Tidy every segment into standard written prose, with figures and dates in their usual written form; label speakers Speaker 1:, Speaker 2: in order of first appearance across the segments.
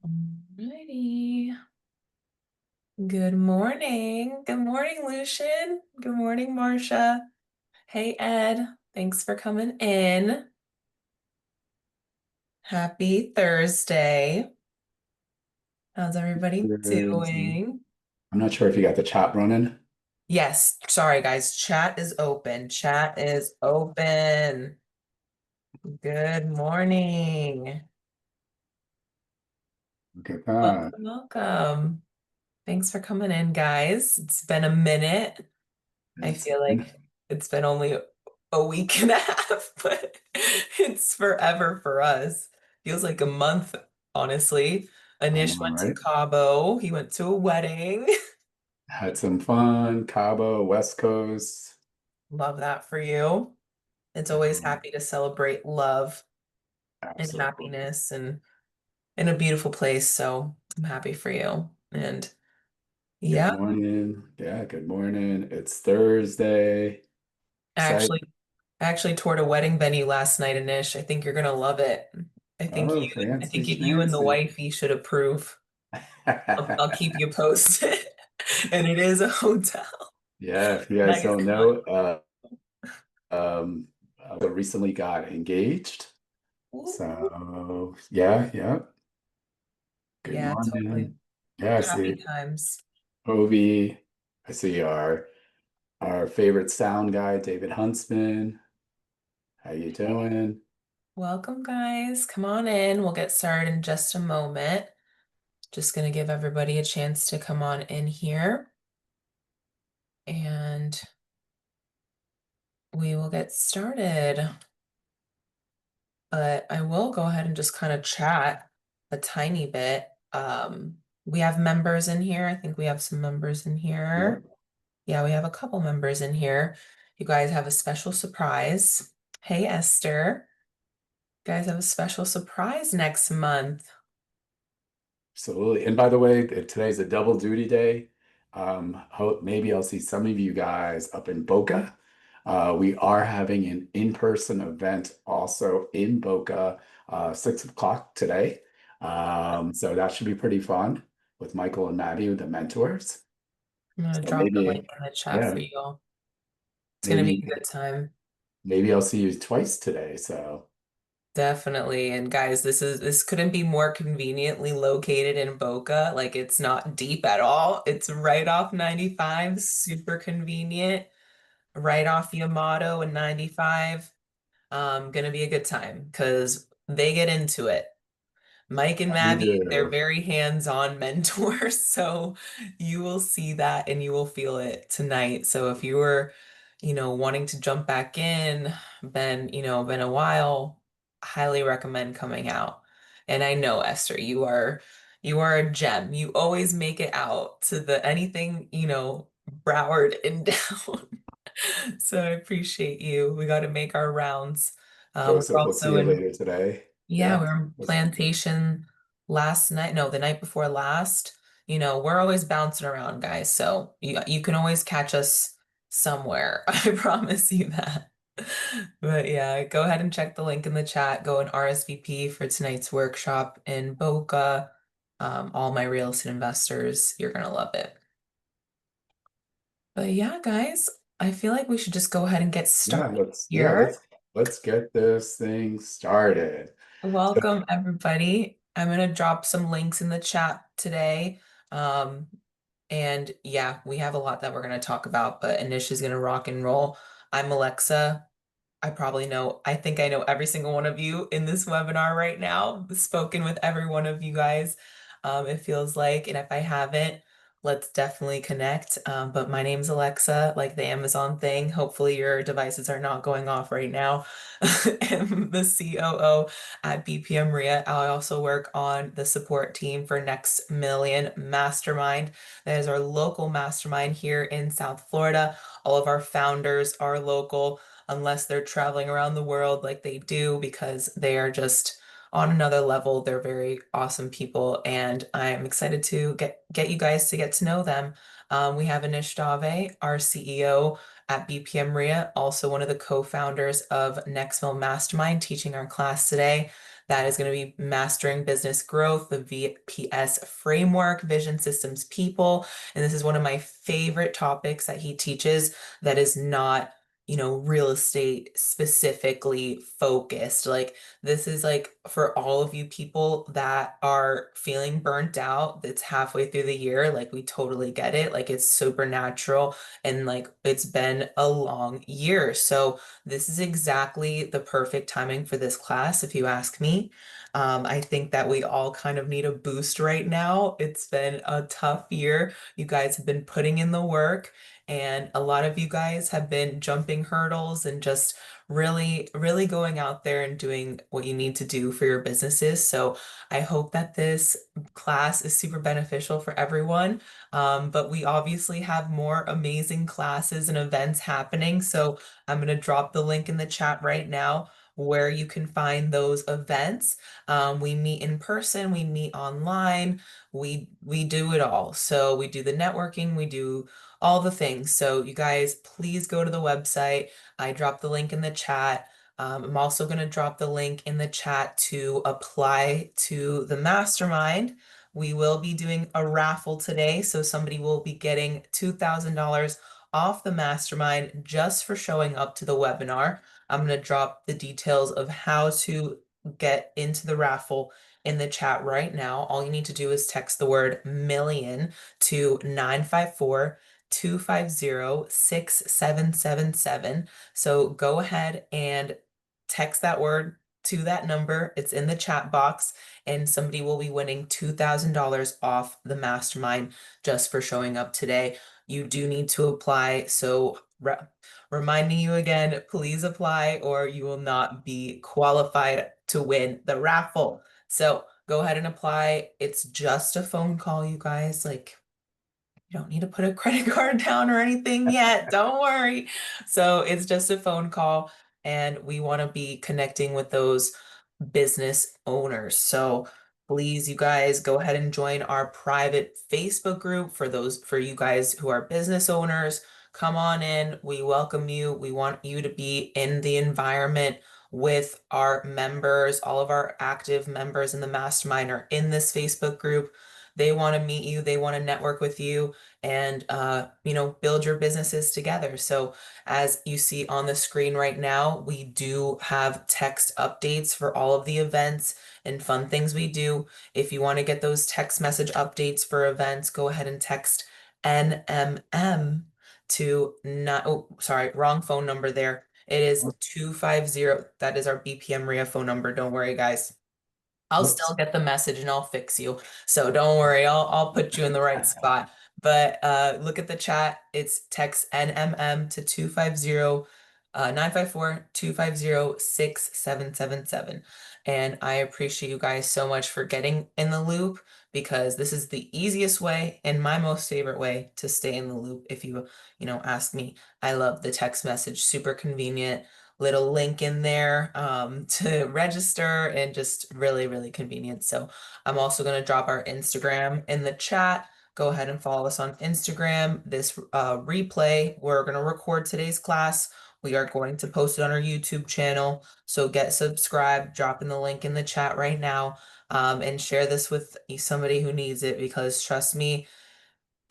Speaker 1: Alrighty. Good morning. Good morning, Lucian. Good morning, Marcia. Hey, Ed. Thanks for coming in. Happy Thursday. How's everybody
Speaker 2: I'm
Speaker 1: doing?
Speaker 2: not sure if you got the chat running.
Speaker 1: Yes, sorry, guys. Chat is open. Chat is open. Good morning.
Speaker 2: Look at that.
Speaker 1: Welcome, welcome. Thanks for coming in, guys. It's been a minute. I
Speaker 2: It's
Speaker 1: feel
Speaker 2: been,
Speaker 1: like it's been only a week and a half, but it's forever for us. Feels like a month, honestly.
Speaker 2: I know,
Speaker 1: Anish went to
Speaker 2: right?
Speaker 1: Cabo. He went to a wedding.
Speaker 2: Had some fun. Cabo, West Coast.
Speaker 1: Love that for you. It's always
Speaker 2: Um,
Speaker 1: happy to celebrate love and
Speaker 2: Absolutely.
Speaker 1: happiness and in a beautiful place. So I'm happy for you. And
Speaker 2: Good
Speaker 1: yeah,
Speaker 2: morning. Yeah, good morning. It's Thursday.
Speaker 1: I
Speaker 2: Excited.
Speaker 1: actually I actually toured a wedding venue last night, Anish. I think you're gonna love it.
Speaker 2: Oh,
Speaker 1: I
Speaker 2: fancy
Speaker 1: think you and the
Speaker 2: schmancy.
Speaker 1: wifey should approve. I'll keep you posted. And it is a hotel.
Speaker 2: Yeah, if you guys
Speaker 1: Nice
Speaker 2: don't
Speaker 1: one.
Speaker 2: know, I recently got engaged.
Speaker 1: Ooh.
Speaker 2: So, yeah, yeah. Good
Speaker 1: Yeah, totally.
Speaker 2: morning. Yeah, I
Speaker 1: Happy
Speaker 2: see.
Speaker 1: times.
Speaker 2: Ovi. I see our favorite sound guy, David Huntsman. How you doing?
Speaker 1: Welcome, guys. Come on in. We'll get started in just a moment. Just going to give everybody a chance to come on in here and we will get started. But I will go ahead and just kind of chat a tiny bit. We have members in here. I think we have some members in
Speaker 2: Yep.
Speaker 1: here. Yeah, we have a couple members in here. You guys have a special surprise. Hey, Esther. You guys have a special surprise next month.
Speaker 2: Absolutely. And by the way, today's a double duty day. Maybe I'll see some of you guys up in Boca. We are having an in-person event also in Boca, 6 o'clock today. So that should be pretty fun with Michael and Maddie, the mentors.
Speaker 1: I'm gonna
Speaker 2: So
Speaker 1: drop the link
Speaker 2: maybe,
Speaker 1: in the chat
Speaker 2: yeah,
Speaker 1: for you all. It's gonna be
Speaker 2: maybe,
Speaker 1: a good time.
Speaker 2: maybe I'll see you twice today. So.
Speaker 1: Definitely. And guys, this couldn't be more conveniently located in Boca. Like it's not deep at all. It's right off 95, super convenient, right off Yamato and 95. Gonna be a good time because they get into it. Mike and
Speaker 2: You
Speaker 1: Maddie, they're
Speaker 2: do.
Speaker 1: very hands-on mentors, so you will see that and you will feel it tonight. So if you were, wanting to jump back in, been a while, highly recommend coming out. And I know, Esther, you are a gem. You always make it out to the anything, Broward and down. So I appreciate you. We got to make our rounds. We're
Speaker 2: Joseph, we'll see
Speaker 1: also
Speaker 2: you
Speaker 1: in
Speaker 2: later today.
Speaker 1: yeah, we
Speaker 2: Yeah.
Speaker 1: were in plantation last night. No, the night before last. We're always bouncing around, guys. So you can always catch us somewhere. I promise you that. But yeah, go ahead and check the link in the chat. Go and RSVP for tonight's workshop in Boca. All my real estate investors, you're gonna love it. But yeah, guys, I feel like we should just go ahead and get
Speaker 2: Yeah,
Speaker 1: started
Speaker 2: let's yeah,
Speaker 1: here.
Speaker 2: let's get this thing started. So,
Speaker 1: Welcome, everybody. I'm going to drop some links in the chat today. Um, and yeah, we have a lot that we're going to talk about, but Anish is going to rock and roll. I'm Alexa. I think I know every single one of you in this webinar right now, spoken with every one of you guys, it feels like. And if I haven't, let's definitely connect. But my name's Alexa, like the Amazon thing. Hopefully your devices are not going off right now. I'm the COO at BPM RIA. I also work on the support team for Next Million Mastermind. That is our local mastermind here in South Florida. All of our founders are local unless they're traveling around the world like they do because they are just on another level. They're very awesome people, and I'm excited to get you guys to get to know them. We have Anish Dave, our CEO at BPM RIA, also one of the co-founders of Nextville Mastermind, teaching our class today. That is going to be Mastering Business Growth, the VPS framework, Vision Systems People. And this is one of my favorite topics that he teaches that is not, real estate specifically focused. Like, this is like for all of you people that are feeling burnt out, it's halfway through the year. Like, we totally get it. Like, it's supernatural and like it's been a long year. So, this is exactly the perfect timing for this class, if you ask me. I think that we all kind of need a boost right now. It's been a tough year. You guys have been putting in the work, and a lot of you guys have been jumping hurdles and just really, really going out there and doing what you need to do for your businesses. So I hope that this class is super beneficial for everyone. But we obviously have more amazing classes and events happening. So I'm going to drop the link in the chat right now where you can find those events. We meet in person, we meet online, we do it all. So we do the networking, we do all the things. So you guys, please go to the website. I dropped the link in the chat. I'm also going to drop the link in the chat to apply to the mastermind. We will be doing a raffle today, so somebody will be getting $2,000 off the mastermind just for showing up to the webinar. I'm going to drop the details of how to get into the raffle in the chat right now. All you need to do is text the word million to 954-250-6777. So go ahead and text that word to that number. It's in the chat box, and somebody will be winning $2,000 off the mastermind just for showing up today. You do need to apply. So reminding you again, please apply or you will not be qualified to win the raffle. So go ahead and apply. It's just a phone call, you guys. Like, you don't need to put a credit card down or anything yet. Don't worry. So it's just a phone call, and we want to be connecting with those business owners. So please, you guys, go ahead and join our private Facebook group for you guys who are business owners. Come on in. We welcome you. We want you to be in the environment with our members. All of our active members in the mastermind are in this Facebook group. They want to meet you, they want to network with you and build your businesses together. So as you see on the screen right now, we do have text updates for all of the events and fun things we do. If you want to get those text message updates for events, go ahead and text NMM to not, oh, sorry, wrong phone number there. It is 250. That is our BPM RIA phone number. Don't worry, guys. I'll still
Speaker 2: Whoops.
Speaker 1: get the message and I'll fix you. So don't worry, I'll put you in the right spot. But look at the chat. It's text NMM to 954-250-6777. And I appreciate you guys so much for getting in the loop, because this is the easiest way and my most favorite way to stay in the loop. If ask me, I love the text message, super convenient, little link in there to register, and just really, really convenient. So I'm also going to drop our Instagram in the chat. Go ahead and follow us on Instagram. This replay, we're going to record today's class. We are going to post it on our YouTube channel. So get subscribed, dropping the link in the chat right now, and share this with somebody who needs it, because trust me,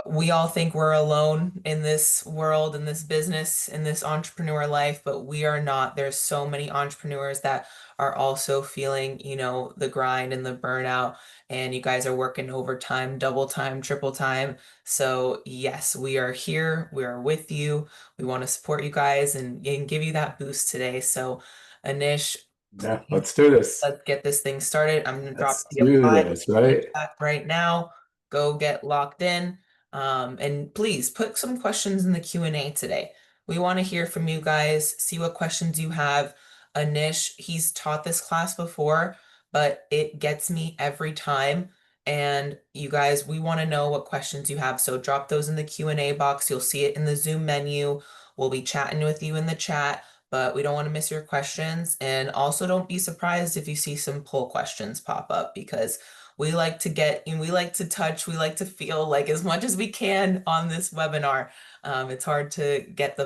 Speaker 1: we all think we're alone in this world, in this business, in this entrepreneur life, but we are not. There's so many entrepreneurs that are also feeling, the grind and the burnout, and you guys are working overtime, double time, triple time. So yes, we are here. We are with you. We want to support you guys and give you that boost today. So Anish,
Speaker 2: Yeah,
Speaker 1: please,
Speaker 2: let's do this.
Speaker 1: let's get this thing started. I'm going to drop
Speaker 2: Let's
Speaker 1: the
Speaker 2: do
Speaker 1: apply
Speaker 2: this,
Speaker 1: in the
Speaker 2: right?
Speaker 1: chat right now. Go get locked in. And please put some questions in the Q&A today. We want to hear from you guys, see what questions you have. Anish, he's taught this class before, but it gets me every time. And you guys, we want to know what questions you have. So drop those in the Q&A box. You'll see it in the Zoom menu. We'll be chatting with you in the chat, but we don't want to miss your questions. And also don't be surprised if you see some poll questions pop up, because we like to get and we like to touch, we like to feel like as much as we can on this webinar. It's hard to get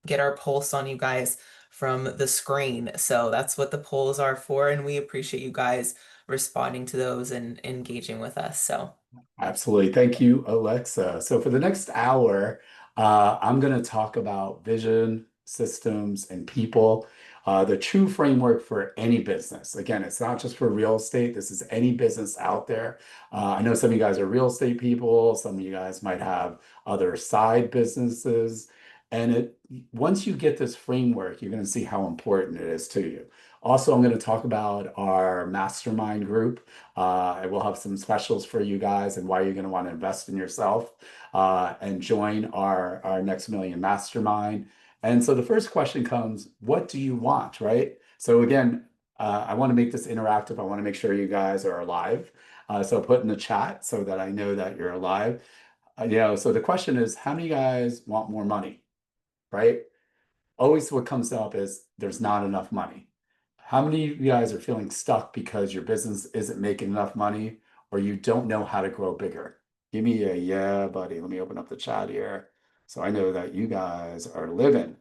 Speaker 1: get our pulse on you guys from the screen. So that's what the polls are for, and we appreciate you guys responding to those and engaging with us. So,
Speaker 2: Absolutely. Thank you, Alexa. So for the next hour, I'm going to talk about vision, systems, and people, the true framework for any business. Again, it's not just for real estate. This is any business out there. I know some of you guys are real estate people. Some of you guys might have other side businesses. And once you get this framework, you're going to see how important it is to you. Also, I'm going to talk about our mastermind group. I will have some specials for you guys and why you're going to want to invest in yourself and join our Next Million Mastermind. And so the first question comes, what do you want, right? So again, I want to make this interactive. I want to make sure you guys are alive. So put in the chat so that I know that you're alive. So the question is, how many guys want more money, right? Always what comes up is there's not enough money. How many of you guys are feeling stuck because your business isn't making enough money or you don't know how to grow bigger? Give me a yeah, buddy. Let me open up the chat here. So I know that you guys are living.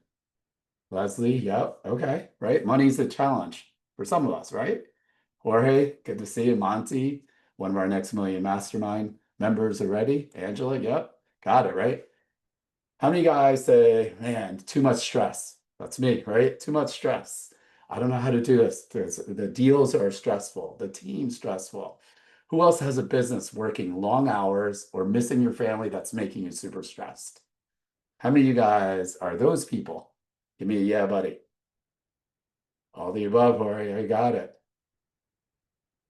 Speaker 2: Leslie, yep, okay, right. Money's a challenge for some of us, right? Jorge, good to see you. Monty, one of our Next Million Mastermind members already. Angela, yep, got it, right? How many guys say, man, too much stress? That's me, right? Too much stress. I don't know how to do this. The deals are stressful, the team's stressful. Who else has a business working long hours or missing your family that's making you super stressed? How many of you guys are those people? Give me a yeah, buddy. All the above, or I got it.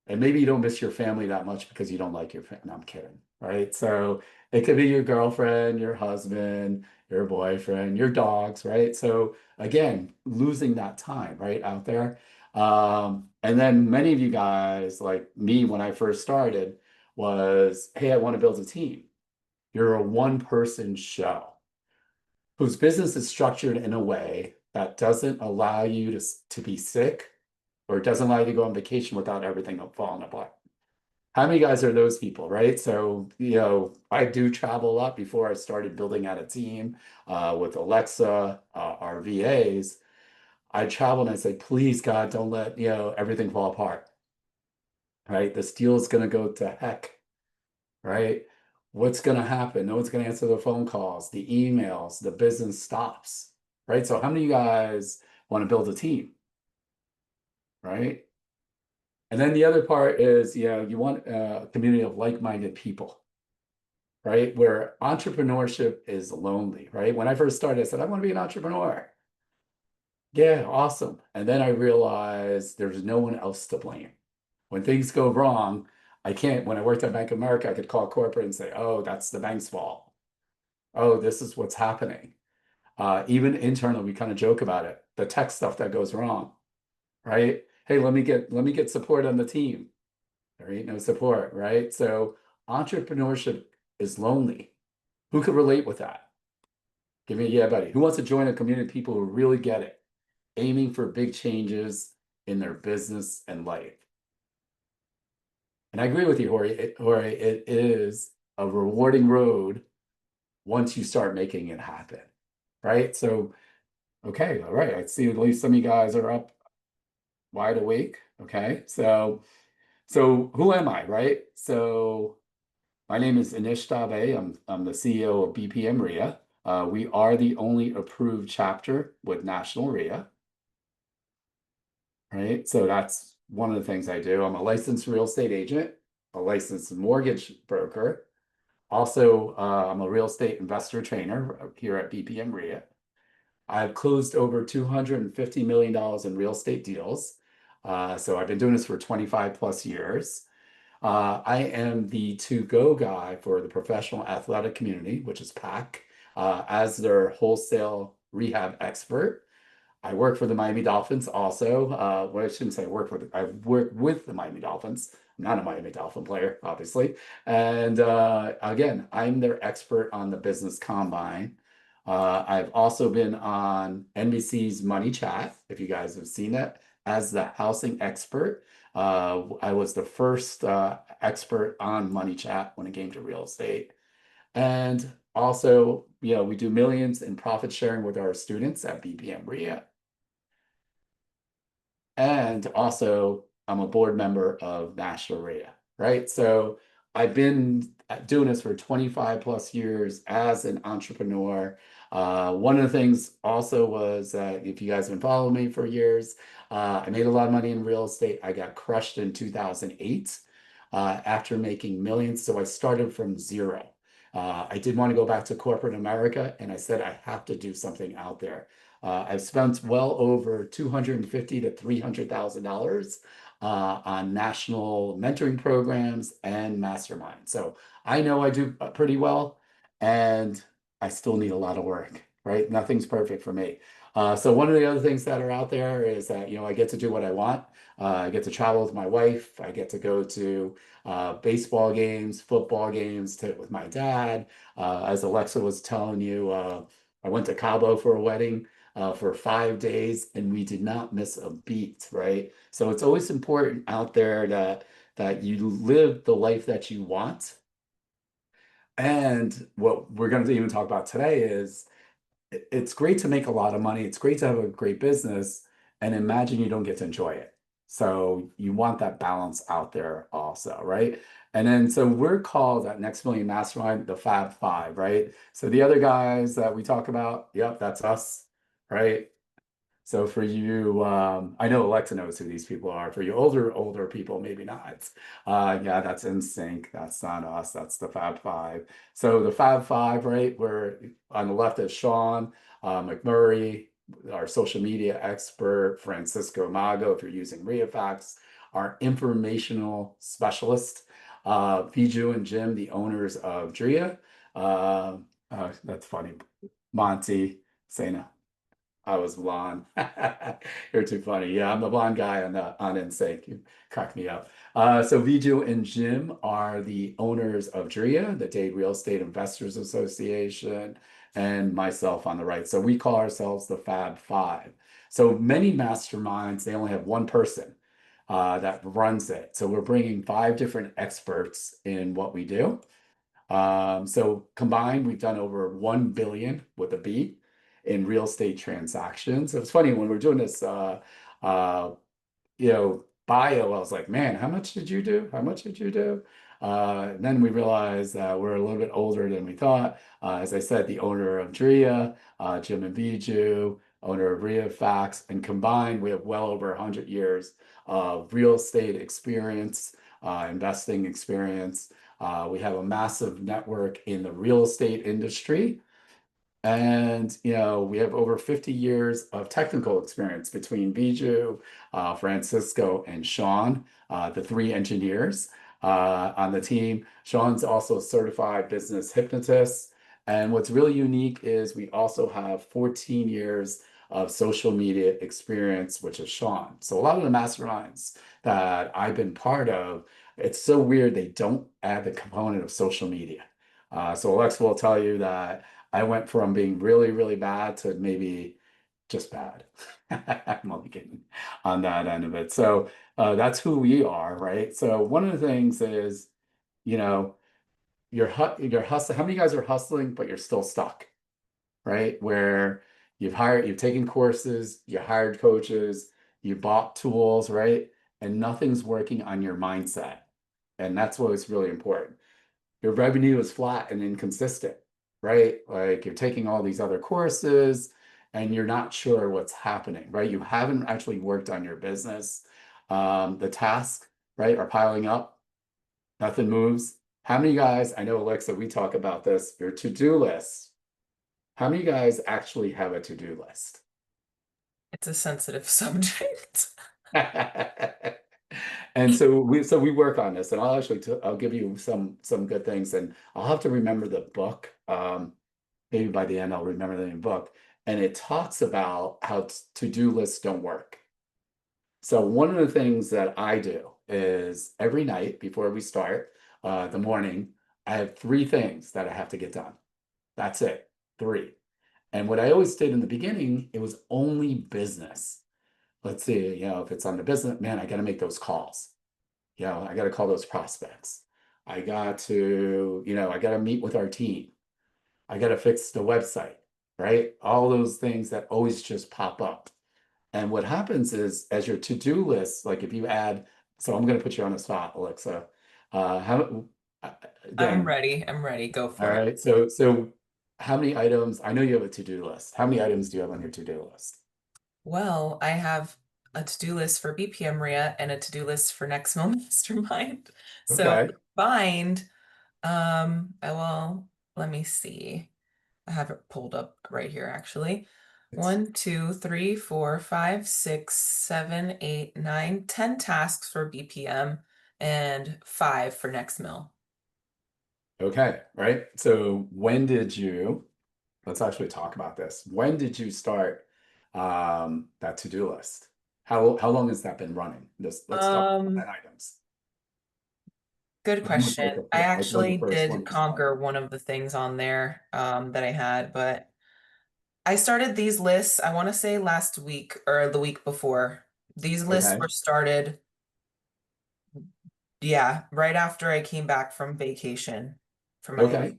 Speaker 2: And maybe you don't miss your family that much because you don't like your family. No, I'm kidding, right? So it could be your girlfriend, your husband, your boyfriend, your dogs, right? So again, losing that time, right, out there. And then many of you guys, like me when I first started, was, hey, I want to build a team. You're a one-person show whose business is structured in a way that doesn't allow you to be sick or doesn't allow you to go on vacation without everything falling apart. How many guys are those people, right? So, I do travel a lot before I started building out a team with Alexa, our VAs. I travel and I say, please, God, don't let, everything fall apart, right? This deal is going to go to heck, right? What's going to happen? No one's going to answer the phone calls, the emails, the business stops, right? So how many of you guys want to build a team, right? And then the other part is, you want a community of like-minded people, right? Where entrepreneurship is lonely, right? When I first started, I said, I want to be an entrepreneur. Yeah, awesome. And then I realized there's no one else to blame. When things go wrong, when I worked at Bank of America, I could call corporate and say, oh, that's the bank's fault. Oh, this is what's happening. Even internally, we kind of joke about it. The tech stuff that goes wrong, right? Hey, let me get support on the team. There ain't no support, right? So entrepreneurship is lonely. Who could relate with that? Give me a yeah, buddy. Who wants to join a community of people who really get it, aiming for big changes in their business and life? And I agree with you, Jorge, it is a rewarding road once you start making it happen, right? So, okay, all right. I see at least some of you guys are up wide awake. Okay, so who am I, right? So my name is Anish Dave. I'm the CEO of BPM RIA. We are the only approved chapter with National RIA, right? So that's one of the things I do. I'm a licensed real estate agent, a licensed mortgage broker. Also, I'm a real estate investor trainer here at BPM RIA. I've closed over $250 million in real estate deals. So I've been doing this for 25 plus years. I am the to-go guy for the professional athletic community, which is PAC, as their wholesale rehab expert. I work for the Miami Dolphins also. Well, I shouldn't say I work with the Miami Dolphins. I'm not a Miami Dolphin player, obviously. And again, I'm their expert on the business combine. I've also been on NBC's Money Chat, if you guys have seen it, as the housing expert. I was the first expert on Money Chat when it came to real estate. And also, we do millions in profit sharing with our students at BPM RIA. And also, I'm a board member of National RIA, right? So I've been doing this for 25 plus years as an entrepreneur. One of the things also was that if you guys have been following me for years, I made a lot of money in real estate. I got crushed in 2008 after making millions. So I started from zero. I did want to go back to corporate America, and I said I have to do something out there. I've spent well over 250 to $300,000 on national mentoring programs and masterminds. So I know I do pretty well, and I still need a lot of work, right? Nothing's perfect for me. So one of the other things that are out there is that, I get to do what I want. I get to travel with my wife. I get to go to baseball games, football games with my dad. As Alexa was telling you, I went to Cabo for a wedding for 5 days, and we did not miss a beat, right? So it's always important out there that you live the life that you want. And what we're going to even talk about today is it's great to make a lot of money. It's great to have a great business, and imagine you don't get to enjoy it. So you want that balance out there also, right? And then so we're called at Next Million Mastermind the Fab Five, right? So the other guys that we talk about, yep, that's us, right? So for you, I know Alexa knows who these people are. For you older people, maybe not. Yeah, that's NSYNC. That's not us. That's the Fab Five. So the Fab Five, right? We're on the left is Sean McMurray, our social media expert, Francisco Mago, if you're using ReaFax, our informational specialist, Viju and Jim, the owners of Drea. That's funny. Monty, Sana. I was blonde. You're too funny. Yeah, I'm the blonde guy on NSYNC. You crack me up. So Viju and Jim are the owners of DREA, the Dade Real Estate Investors Association, and myself on the right. So we call ourselves the Fab Five. So many masterminds, they only have one person that runs it. So we're bringing five different experts in what we do. So combined, we've done over 1 billion with a B in real estate transactions. It was funny when we are doing this uh, bio, I was like, man, how much did you do? How much did you do? And then we realized that we're a little bit older than we thought. As I said, the owner of Drea, Jim and Viju, owner of ReaFax, and combined, we have well over 100 years of real estate experience, investing experience. We have a massive network in the real estate industry. And, we have over 50 years of technical experience between Viju, Francisco, and Sean, the three engineers on the team. Sean's also a certified business hypnotist. And what's really unique is we also have 14 years of social media experience, which is Sean. So a lot of the masterminds that I've been part of, it's so weird they don't add the component of social media. So Alex will tell you that I went from being really, really bad to maybe just bad. I'm only kidding on that end of it. So that's who we are, right? So one of the things is, you know, you're hustling. How many guys are hustling, but you're still stuck, right? Where you've taken courses, you hired coaches, you bought tools, right? And nothing's working on your mindset. And that's what is really important. Your revenue is flat and inconsistent, right? Like you're taking all these other courses and you're not sure what's happening, right? You haven't actually worked on your business. The tasks, right, are piling up. Nothing moves. How many guys, I know, Alexa, we talk about this, your to-do list. How many guys actually have a to-do list?
Speaker 1: It's a sensitive subject.
Speaker 2: And so we work on this, and I'll give you some good things, and I'll have to remember the book. Maybe by the end I'll remember the name of the book, and it talks about how to-do lists don't work. So one of the things that I do is every night before we start the morning, I have three things that I have to get done. That's it, three. And what I always did in the beginning, it was only business. Let's see, if it's on the business, man, I got to make those calls. I got to call those prospects. I got to meet with our team. I got to fix the website, right? All those things that always just pop up. And what happens is, as your to-do list, like if you add, so I'm going to put you on the spot, Alexa. How
Speaker 1: I'm
Speaker 2: again?
Speaker 1: ready. I'm ready. Go
Speaker 2: All
Speaker 1: for it.
Speaker 2: right. So how many items? I know you have a to-do list. How many items do you have on your to-do list?
Speaker 1: Well, I have a to-do list for BPM RIA and a to-do list for Next Mill Mastermind. So
Speaker 2: Okay.
Speaker 1: combined, well, let me see. I have it pulled up right here, actually.
Speaker 2: It's
Speaker 1: 1, 2, 3, 4, 5, 6, 7, 8, 9, 10 tasks for BPM and 5 for Next Mill.
Speaker 2: okay, right? So when did you, let's actually talk about this. When did you start that to-do list? How long has that been running? This let's talk about
Speaker 1: Um,
Speaker 2: items.
Speaker 1: Good
Speaker 2: When was
Speaker 1: question. I
Speaker 2: like when the
Speaker 1: actually
Speaker 2: first one
Speaker 1: did
Speaker 2: you started?
Speaker 1: conquer one of the things on there that I had, but I started these lists, I want to say last week or the week before. These lists
Speaker 2: Okay.
Speaker 1: were started, yeah, right after I came back from vacation for my
Speaker 2: Okay.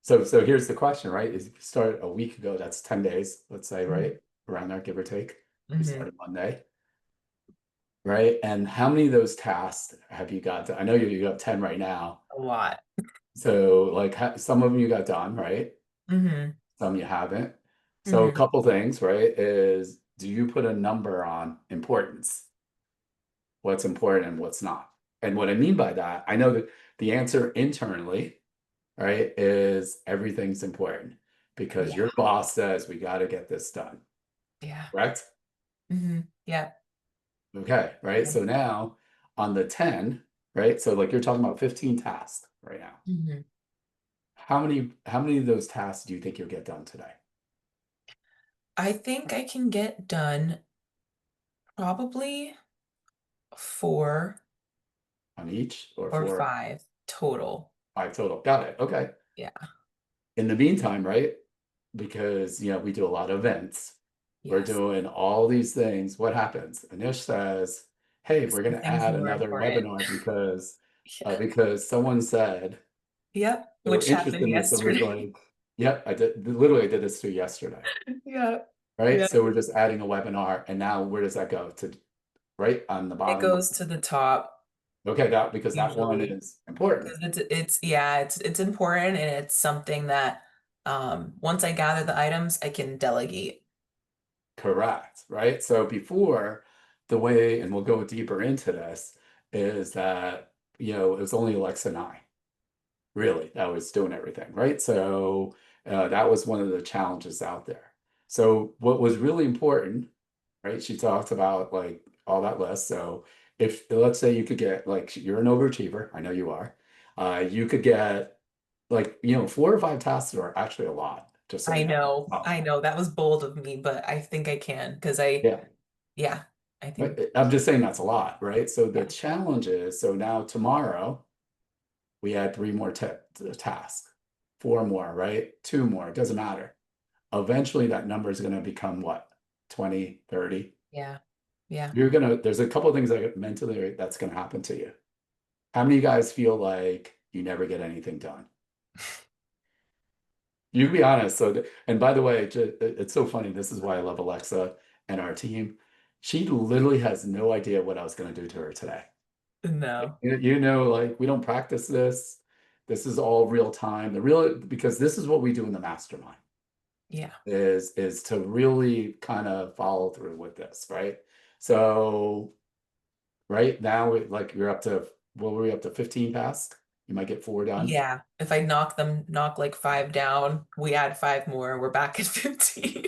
Speaker 2: So here's the question, right? Is if you started a week ago, that's 10 days, let's say, right? Around there, give or take. You
Speaker 1: mm-hmm.
Speaker 2: started Monday, right? And how many of those tasks have you got? I know you got 10 right now.
Speaker 1: A lot.
Speaker 2: So like some of them you got done, right?
Speaker 1: Mm-hmm.
Speaker 2: Some you haven't. So a
Speaker 1: Mm-hmm.
Speaker 2: couple things, right? Is do you put a number on importance? What's important and what's not? And what I mean by that, I know that the answer internally, right, is everything's important because
Speaker 1: Yeah.
Speaker 2: your boss says we got to get this done,
Speaker 1: Yeah.
Speaker 2: correct?
Speaker 1: Mm-hmm. Yeah.
Speaker 2: Okay, right.
Speaker 1: Yeah.
Speaker 2: So now on the 10, right? So like you're talking about 15 tasks right now.
Speaker 1: Mm-hmm.
Speaker 2: How many of those tasks do you think you'll get done today
Speaker 1: I think I can get done probably 4
Speaker 2: on each or
Speaker 1: or
Speaker 2: four,
Speaker 1: 5 total.
Speaker 2: five total? Got it. Okay.
Speaker 1: Yeah.
Speaker 2: In the meantime, right? Because we do a lot of events. We're
Speaker 1: Yes.
Speaker 2: doing all these things. What happens? Anish says, "Hey, we're going to
Speaker 1: Something's
Speaker 2: add
Speaker 1: more
Speaker 2: another
Speaker 1: important.
Speaker 2: webinar because
Speaker 1: Yeah.
Speaker 2: someone said
Speaker 1: Yep.
Speaker 2: they were
Speaker 1: Which
Speaker 2: interested
Speaker 1: happened
Speaker 2: in this." So we're
Speaker 1: yesterday.
Speaker 2: like, "Yep, I did. Literally, I did this too yesterday."
Speaker 1: Yeah.
Speaker 2: Right?
Speaker 1: Yeah.
Speaker 2: So we're just adding a webinar, and now where does that go to? Right on the
Speaker 1: It
Speaker 2: bottom of.
Speaker 1: goes to the top
Speaker 2: Okay, that because that one
Speaker 1: usually
Speaker 2: is important.
Speaker 1: because it's yeah, it's important and it's something that once I gather the items, I can delegate.
Speaker 2: Correct, right? So before the way, and we'll go deeper into this, is that it was only Alexa and I really that was doing everything, right? So that was one of the challenges out there. So what was really important, right? She talked about like all that list. So if let's say you could get like you're an overachiever, I know you are, you could get like 4 or 5 tasks are actually a lot, just so you know. Oh,
Speaker 1: I know that was bold of me, but I think I can because
Speaker 2: yeah.
Speaker 1: yeah, I think,
Speaker 2: I'm just saying that's a lot, right? So the
Speaker 1: yeah,
Speaker 2: challenge is, so now tomorrow we add 3 more tasks, 4 more, right? 2 more, it doesn't matter. Eventually that number is going to become what? 20, 30.
Speaker 1: yeah, yeah.
Speaker 2: There's a couple of things that mentally that's going to happen to you. How many of you guys feel like you never get anything done? You can be honest. And by the way, it's so funny. This is why I love Alexa and our team. She literally has no idea what I was going to do to her today.
Speaker 1: No.
Speaker 2: Like we don't practice this. This is all real time. Because this is what we do in the mastermind
Speaker 1: Yeah.
Speaker 2: is to really kind of follow through with this, right? So right now, like you're up to what were we up to 15 tasks? You might get 4 done.
Speaker 1: Yeah. If I knock like 5 down, we add 5 more, we're back at 15.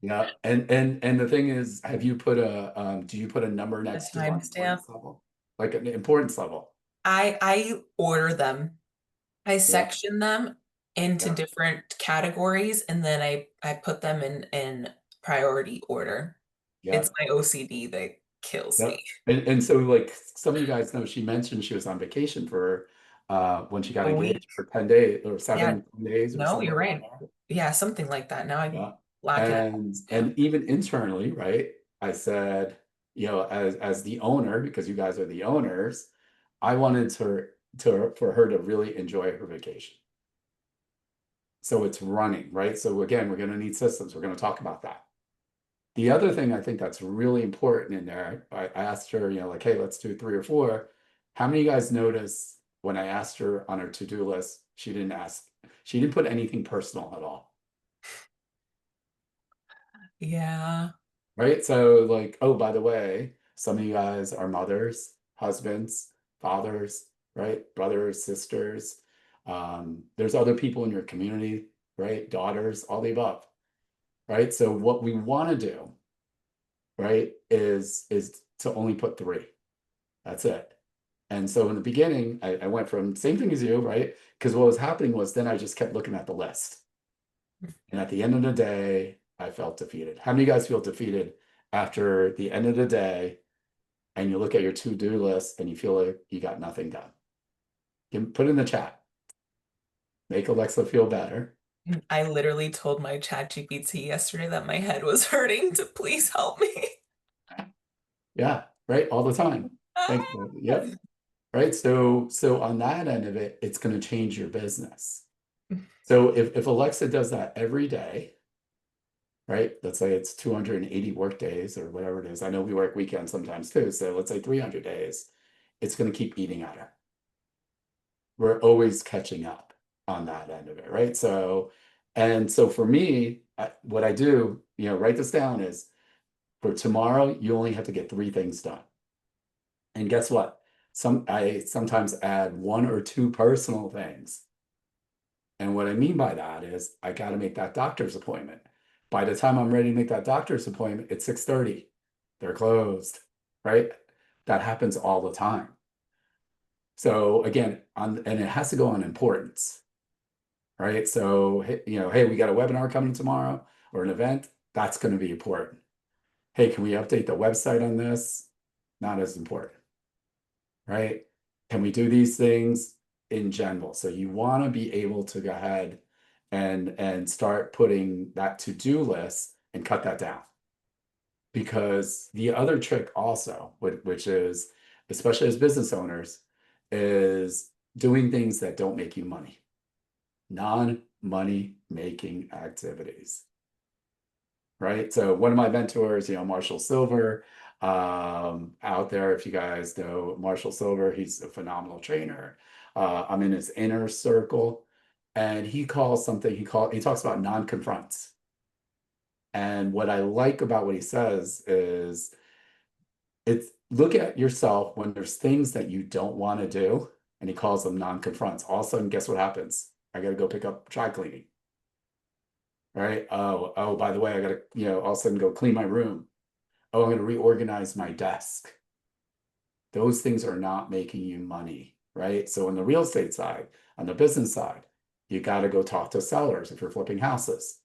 Speaker 2: Yeah, and the thing is, do you put a number
Speaker 1: A
Speaker 2: next to on
Speaker 1: timestamp.
Speaker 2: importance level? Like an importance level.
Speaker 1: I order them. I
Speaker 2: Yeah,
Speaker 1: section them into
Speaker 2: yeah,
Speaker 1: different categories and then I put them in priority order.
Speaker 2: yeah.
Speaker 1: It's my OCD that kills me.
Speaker 2: Yep. And so like some of you guys know she mentioned she was on vacation for when she got
Speaker 1: A
Speaker 2: engaged
Speaker 1: week.
Speaker 2: for 10 days or
Speaker 1: Yeah.
Speaker 2: 7 days or
Speaker 1: No, you're
Speaker 2: somewhere around
Speaker 1: right.
Speaker 2: there.
Speaker 1: Yeah, something like that. Now I'm
Speaker 2: Yeah.
Speaker 1: lacking a
Speaker 2: And
Speaker 1: timestamp.
Speaker 2: even internally, right? I said, as the owner, because you guys are the owners, I wanted for her to really enjoy her vacation. So it's running, right? So again, we're going to need systems. We're going to talk about that. The other thing I think that's really important in there, I asked her, like, hey, let's do three or four. How many of you guys notice when I asked her on her to-do list, she didn't put anything personal at all,
Speaker 1: Yeah.
Speaker 2: right? So, like, oh, by the way, some of you guys are mothers, husbands, fathers, right? Brothers, sisters. There's other people in your community, right? Daughters, all the above, right? So, what we want to do, right, is to only put three. That's it. And so in the beginning, I went from same thing as you, right? Because what was happening was then I just kept looking at the list. And at the end of the day, I felt defeated. How many of you guys feel defeated after the end of the day and you look at your to-do list and you feel like you got nothing done? Put it in the chat. Make Alexa feel better.
Speaker 1: I literally told my chat GPT yesterday that my head was hurting to please help me.
Speaker 2: Yeah, right. All the time. Thank you. Yep. Right. So on that end of it, it's going to change your business. So if Alexa does that every day, right? Let's say it's 280 work days or whatever it is. I know we work weekends sometimes too. So let's say 300 days. It's going to keep eating at her. We're always catching up on that end of it, right? So for me, what I do, write this down is for tomorrow, you only have to get three things done. And guess what? I sometimes add one or two personal things. And what I mean by that is I got to make that doctor's appointment. By the time I'm ready to make that doctor's appointment, it's 6:30. They're closed, right? That happens all the time. So again, and it has to go on importance, right? So, hey, we got a webinar coming tomorrow or an event. That's going to be important. Hey, can we update the website on this? Not as important, right? Can we do these things in general? So you want to be able to go ahead and start putting that to-do list and cut that down. Because the other trick also, which is, especially as business owners, is doing things that don't make you money, non-money making activities, right? So one of my mentors, Marshall Silver, out there, if you guys know Marshall Silver, he's a phenomenal trainer. I'm in his inner circle, and he talks about non-confronts. And what I like about what he says is it's look at yourself when there's things that you don't want to do, and he calls them non-confronts. All of a sudden, guess what happens? I got to go pick up dry cleaning, right? Oh, by the way, I got to, all of a sudden go clean my room. Oh, I'm going to reorganize my desk. Those things are not making you money, right? So on the real estate side, on the business side, you got to go talk to sellers if you're flipping houses.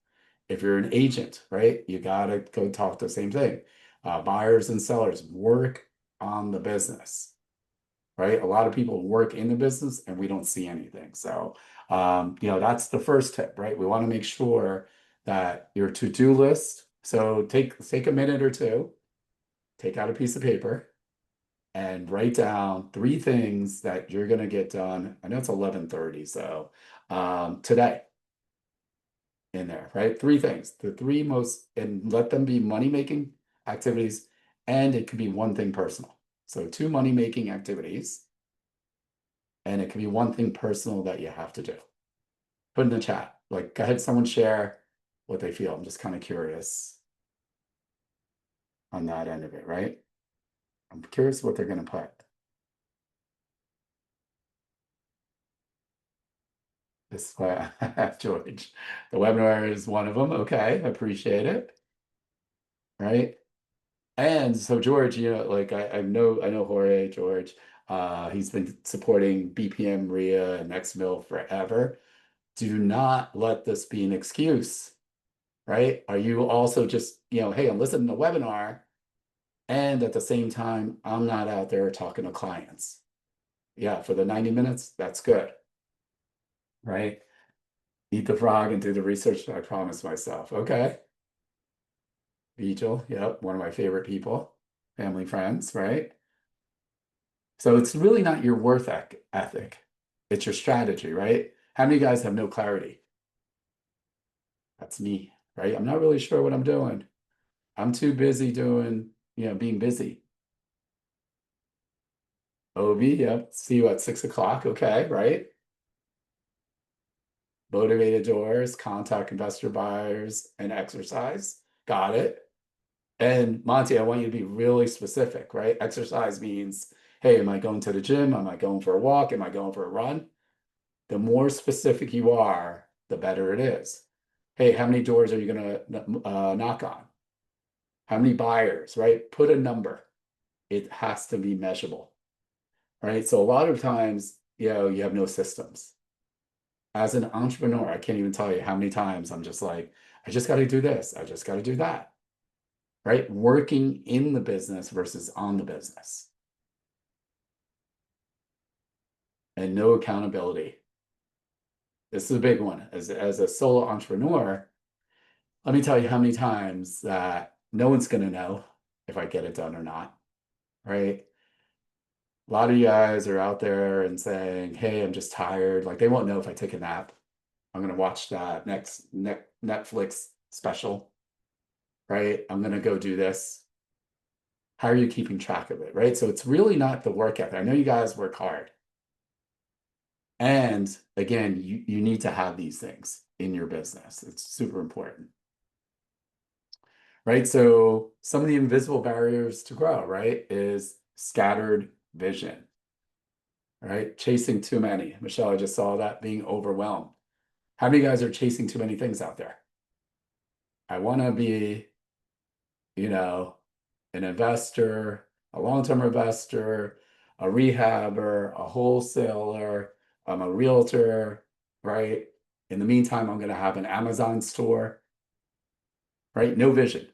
Speaker 2: If you're an agent, right, you got to go talk to the same thing. Buyers and sellers work on the business, right? A lot of people work in the business and we don't see anything. So, that's the first tip, right? We want to make sure that your to-do list. So take a minute or two, take out a piece of paper and write down three things that you're going to get done. I know it's 11:30, so today in there, right? Three things, the three most, and let them be money-making activities, and it could be one thing personal. So two money-making activities, and it can be one thing personal that you have to do. Put in the chat. Like, go ahead, someone share what they feel. I'm just kind of curious on that end of it, right? I'm curious what they're going to put. This is why I have George. The webinar is one of them. Okay, appreciate it. Right. And so George, like I know Jorge, George. He's been supporting BPM, RIA, and XMill forever. Do not let this be an excuse, right? Are you also just, hey, I'm listening to the webinar, and at the same time, I'm not out there talking to clients. Yeah, for the 90 minutes, that's good, right? Eat the frog and do the research that I promised myself. Okay. Vigil, yep, one of my favorite people, family friends, right? So it's really not your ethic, it's your strategy, right? How many guys have no clarity? That's me, right? I'm not really sure what I'm doing. I'm too busy doing, being busy. OB, yep. See you at 6 o'clock. Okay, right? Motivated doors, contact investor buyers, and exercise. Got it. And Monty, I want you to be really specific, right? Exercise means, hey, am I going to the gym? Am I going for a walk? Am I going for a run? The more specific you are, the better it is. Hey, how many doors are you going to knock on? How many buyers, right? Put a number. It has to be measurable, right? So a lot of times, you have no systems. As an entrepreneur, I can't even tell you how many times I'm just like, I just got to do this. I just got to do that, right? Working in the business versus on the business and no accountability. This is a big one. As a solo entrepreneur, let me tell you how many times that no one's going to know if I get it done or not, right? A lot of you guys are out there and saying, hey, I'm just tired. Like they won't know if I take a nap. I'm going to watch that next Netflix special, right? I'm going to go do this. How are you keeping track of it, right? So it's really not the work ethic. I know you guys work hard. And again, you need to have these things in your business. It's super important, right? So some of the invisible barriers to grow, right, is scattered vision, right? Chasing too many. Michelle, I just saw that being overwhelmed. How many guys are chasing too many things out there? I want to be, you know, an investor, a long-term investor, a rehabber, a wholesaler, I'm a realtor, right? In the meantime, I'm going to have an Amazon store, right? No vision.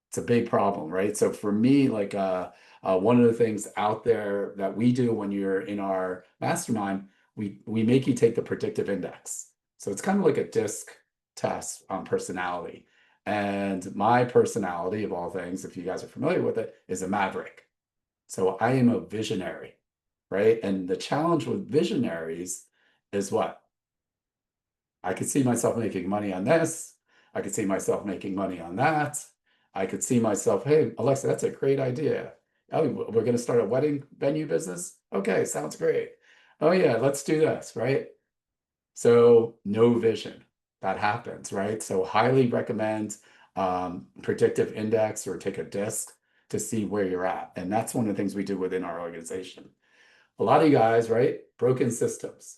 Speaker 2: It's a big problem, right? So for me, like one of the things out there that we do when you're in our mastermind, we make you take the predictive index. So it's kind of like a disc test on personality. And my personality, of all things, if you guys are familiar with it, is a maverick. So I am a visionary, right? And the challenge with visionaries is what? I could see myself making money on this. I could see myself making money on that. I could see myself, hey, Alexa, that's a great idea. Oh, we're going to start a wedding venue business? Okay, sounds great. Oh, yeah, let's do this, right? So, no vision. That happens, right? So, highly recommend predictive index or take a disc to see where you're at. And that's one of the things we do within our organization. A lot of you guys, right? Broken systems,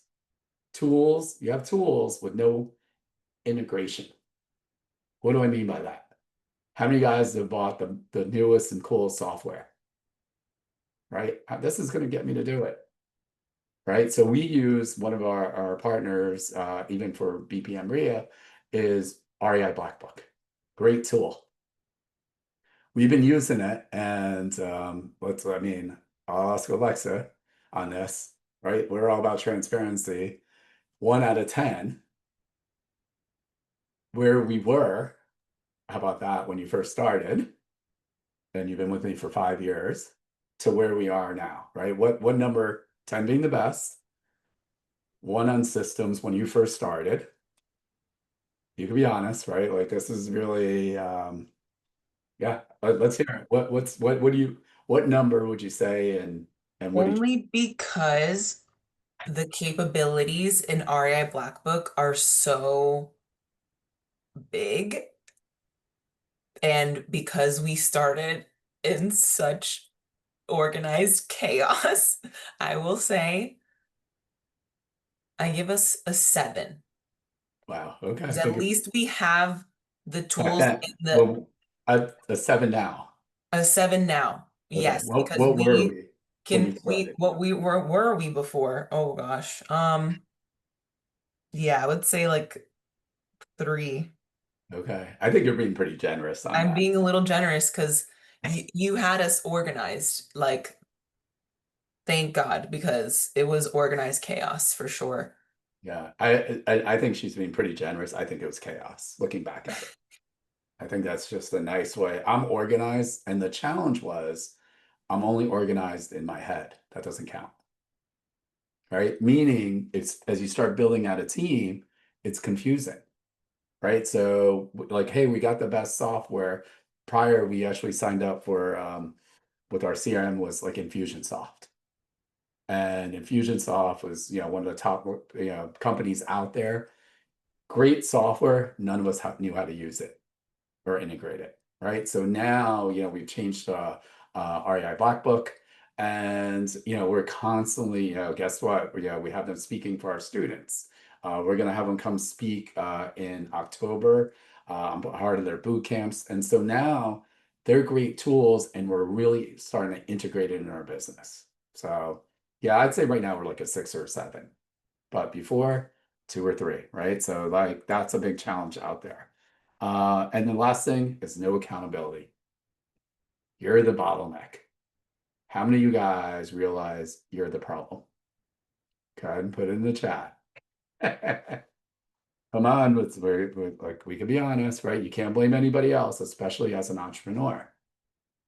Speaker 2: tools, you have tools with no integration. What do I mean by that? How many guys have bought the newest and coolest software, right? This is going to get me to do it, right? So we use one of our partners, even for BPM RIA, is REI Black Book. Great tool. We've been using it, and I'll ask Alexa on this, right? We're all about transparency. 1 out of 10, where we were, how about that when you first started? And you've been with me for 5 years to where we are now, right? What number, 10 being the best, one on systems when you first started. You can be honest, right? Like this is really yeah, let's hear it. What do you what number would you say and what did you
Speaker 1: Only because the capabilities in REI Black Book are so big, and because we started in such organized chaos, I will say I give us a 7.
Speaker 2: wow, okay, I
Speaker 1: Because
Speaker 2: think
Speaker 1: at
Speaker 2: you're
Speaker 1: least we have the tools in the
Speaker 2: well a 7 now.
Speaker 1: a 7 now.
Speaker 2: Okay,
Speaker 1: Yes, because
Speaker 2: what were
Speaker 1: we
Speaker 2: we when you
Speaker 1: can we
Speaker 2: started?
Speaker 1: what we were we before? Oh gosh. Yeah, I would say like 3.
Speaker 2: Okay, I think you're being pretty generous on
Speaker 1: I'm
Speaker 2: that.
Speaker 1: being a little generous because you had us organized. Like, thank God, because it was organized chaos for sure.
Speaker 2: Yeah, I think she's being pretty generous. I think it was chaos looking back at it. I think that's just a nice way. I'm organized, and the challenge was I'm only organized in my head. That doesn't count, right? Meaning it's as you start building out a team, it's confusing, right? So like, hey, we got the best software. prior we actually signed up for with our CRM was like Infusionsoft. And Infusionsoft was, one of the top, companies out there. Great software. None of us knew how to use it or integrate it, right? So now, we've changed REI Black Book, and we're constantly, guess what? We have them speaking for our students. We're gonna have them come speak in October. I'm part of their boot camps, and so now they're great tools, and we're really starting to integrate it in our business. So yeah, I'd say right now we're like a 6 or 7, but before 2 or 3, right? So like that's a big challenge out there. And the last thing is no accountability. You're the bottleneck. How many of you guys realize you're the problem? Go ahead and put it in the chat. Come on, like we can be honest, right? You can't blame anybody else, especially as an entrepreneur,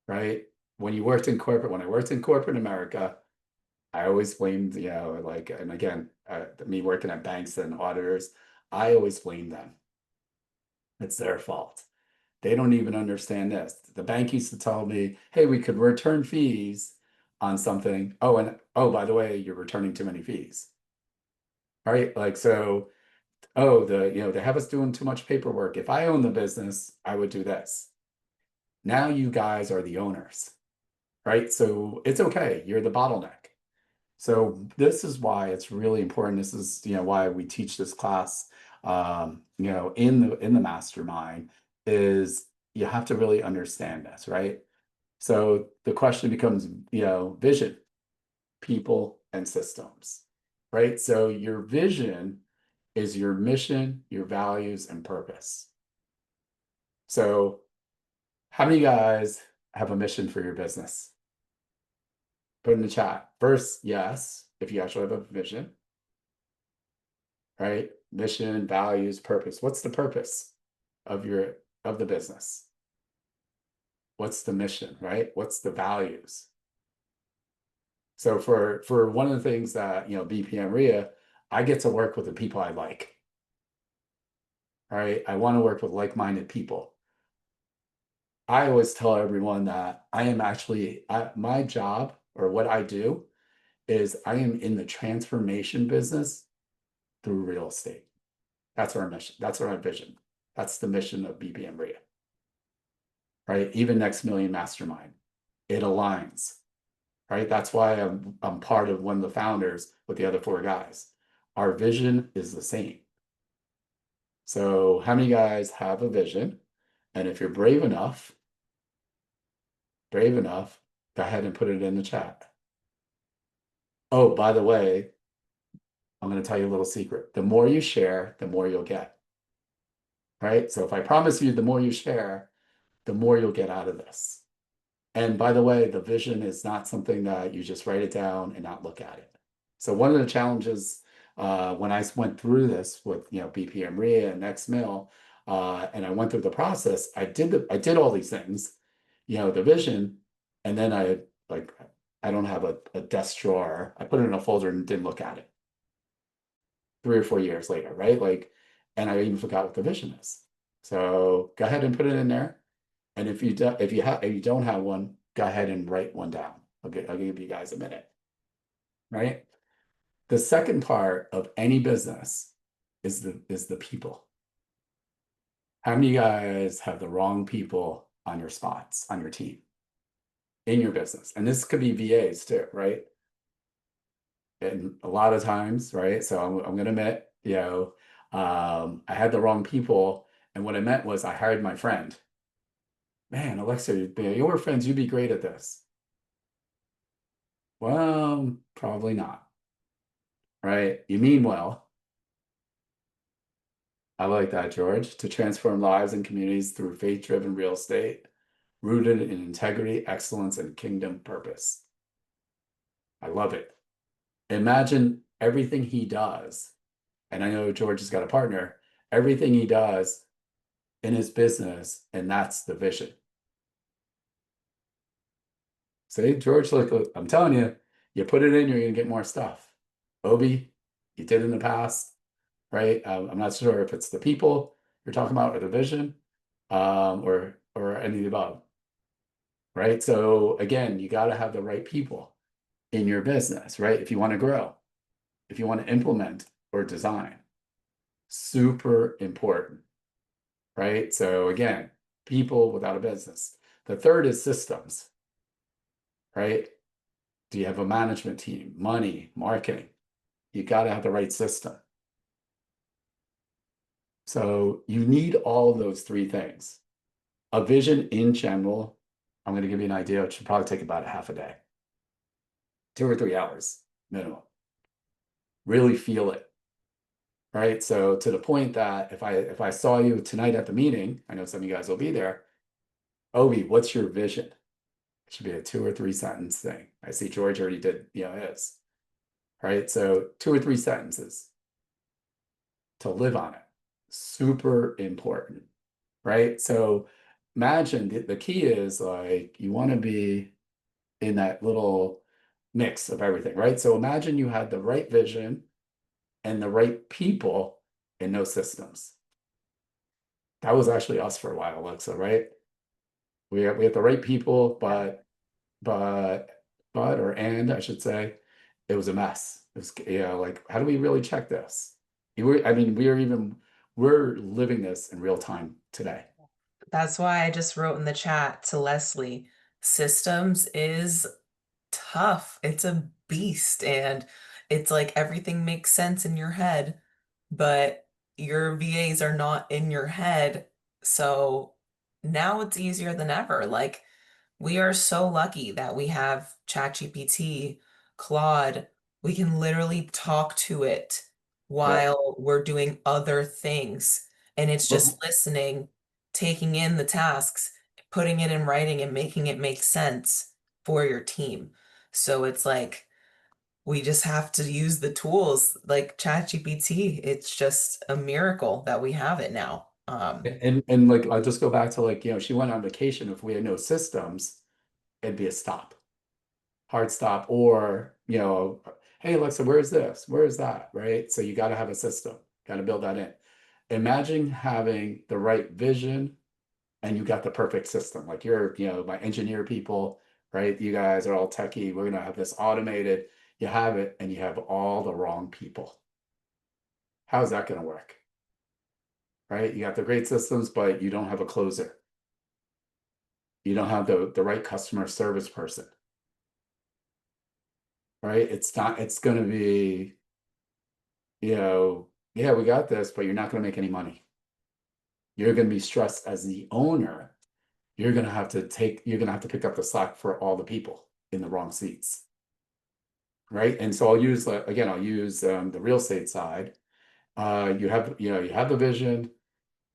Speaker 2: right? When I worked in corporate America, I always blamed, like, and again, me working at banks and auditors, I always blamed them. It's their fault. They don't even understand this. The bank used to tell me, hey, we could return fees on something. Oh, and oh, by the way, you're returning too many fees. Right? Like, so, oh, they have us doing too much paperwork. If I own the business, I would do this. Now you guys are the owners, right? So it's okay. You're the bottleneck. So this is why it's really important. This is, why we teach this class, in the mastermind, is you have to really understand this, right? So the question becomes, vision, people, and systems, right? So your vision is your mission, your values, and purpose. So how many guys have a mission for your business? Put in the chat. First, yes, if you actually have a vision, right? Mission, values, purpose. What's the purpose of the business? What's the mission, right? What's the values? So for one of the things that, BPM RIA, I get to work with the people I like. All right. I want to work with like-minded people. I always tell everyone that my job, or what I do, is I am in the transformation business through real estate. That's our mission. That's our vision. That's the mission of BPM RIA. Right? Even Next Million Mastermind. It aligns. Right? That's why I'm part of one of the founders with the other 4 guys. Our vision is the same. So how many guys have a vision? And if you're brave enough, go ahead and put it in the chat. Oh, by the way, I'm going to tell you a little secret. The more you share, the more you'll get. Right? So if I promise you, the more you share, the more you'll get out of this. And by the way, the vision is not something that you just write it down and not look at it. So one of the challenges when I went through this with BPM RIA and Next Mill, and I went through the process, I did all these things, the vision, and then I don't have a desk drawer. I put it in a folder and didn't look at it. 3 or 4 years later, right? Like, and I even forgot what the vision is. So go ahead and put it in there. And if you don't have one, go ahead and write one down. I'll give you guys a minute. Right? The second part of any business is the people. How many of you guys have the wrong people on your spots, on your team, in your business? And this could be VAs too, right? And a lot of times, right? So I'm gonna admit, I had the wrong people, and what I meant was I hired my friend. Man, Alexa, you were friends, you'd be great at this. Well, probably not, right? You mean well. I like that, George. To transform lives and communities through faith-driven real estate, rooted in integrity, excellence, and kingdom purpose. I love it. Imagine everything he does, and I know George has got a partner, everything he does in his business, and that's the vision. See, George, look, I'm telling you, you put it in, you're going to get more stuff. Obi, you did in the past, right? I'm not sure if it's the people you're talking about or the vision, or or any of the above, right? So again, you got to have the right people in your business, right? If you want to grow, if you want to implement or design, super important, right? So again, people without a business. The third is systems, right? Do you have a management team, money, marketing? You got to have the right system. So you need all of those three things. A vision in general, I'm going to give you an idea. It should probably take about a half a day, 2 or 3 hours minimum. Really feel it, right? So to the point that if I saw you tonight at the meeting, I know some of you guys will be there. Obi, what's your vision? It should be a 2 or 3 sentence thing. I see George already did, his, right? So 2 or 3 sentences to live on it. Super important, right? So imagine the key is like you want to be in that little mix of everything, right? So imagine you had the right vision and the right people and no systems. That was actually us for a while, Alexa, right? We had the right people, but or and I should say, it was a mess. It was, like, how do we really check this? I mean, we're living this in real time today.
Speaker 1: That's why I just wrote in the chat to Leslie, systems is tough. It's a beast, and it's like everything makes sense in your head, but your VAs are not in your head. So now it's easier than ever. Like, we are so lucky that we have ChatGPT, Claude. We can literally talk to it
Speaker 2: Yep.
Speaker 1: while we're doing other things. And it's
Speaker 2: But
Speaker 1: just listening, taking in the tasks, putting it in writing, and making it make sense for your team. So it's like we just have to use the tools like ChatGPT. It's just a miracle that we have it now.
Speaker 2: and like I'll just go back to, like, she went on vacation. If we had no systems, it'd be a stop. Hard stop, or hey Alexa, where's this, where's that, right? So you got to have a system, got to build that in. Imagine having the right vision and you got the perfect system, like you're, my engineer people, right? You guys are all techie, we're going to have this automated. You have it and you have all the wrong people. How's that going to work? Right? You got the great systems, but you don't have a closer. You don't have the right customer service person, right? It's going to be, yeah, we got this, but you're not going to make any money. You're going to be stressed as the owner. You're going to have to pick up the slack for all the people in the wrong seats. Right. And so I'll use the real estate side. You have the vision,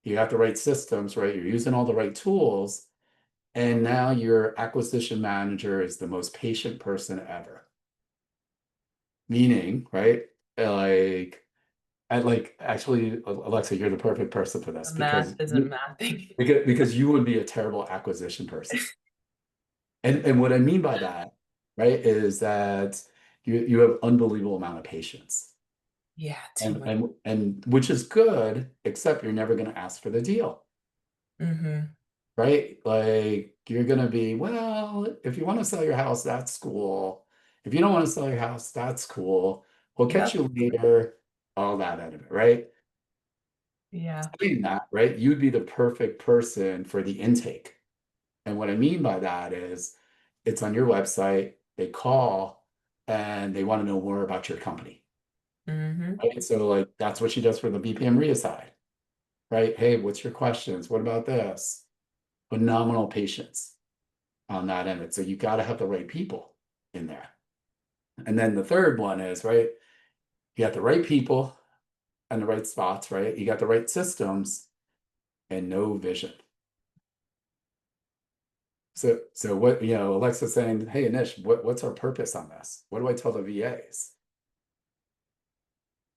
Speaker 2: you have the right systems, right? You're using all the right tools. And now your acquisition manager is the most patient person ever. Meaning, right? Like, actually, Alexa, you're the perfect person for
Speaker 1: The
Speaker 2: this
Speaker 1: math
Speaker 2: because
Speaker 1: isn't mathing.
Speaker 2: you would be a terrible acquisition person. And what I mean by that, right, is that you have unbelievable amount of patience.
Speaker 1: Yeah, too
Speaker 2: And
Speaker 1: much.
Speaker 2: and and which is good, except you're never going to ask for the deal,
Speaker 1: Hmm.
Speaker 2: right? Like you're going to be, well, if you want to sell your house, that's cool. If you don't want to sell your house, that's cool. We'll catch
Speaker 1: Yep.
Speaker 2: you later, all that out of it, right?
Speaker 1: Yeah.
Speaker 2: Saying that, right? You'd be the perfect person for the intake. And what I mean by that is it's on your website, they call and they want to know more about your company.
Speaker 1: Hmm.
Speaker 2: Right? So like that's what she does for the BPM RIA side, right? Hey, what's your questions? What about this? Phenomenal patience on that end. So you got to have the right people in there. And then the third one is, right, you got the right people and the right spots, right? You got the right systems and no vision. So what, Alexa's saying, hey, Anish, what's our purpose on this? What do I tell the VAs?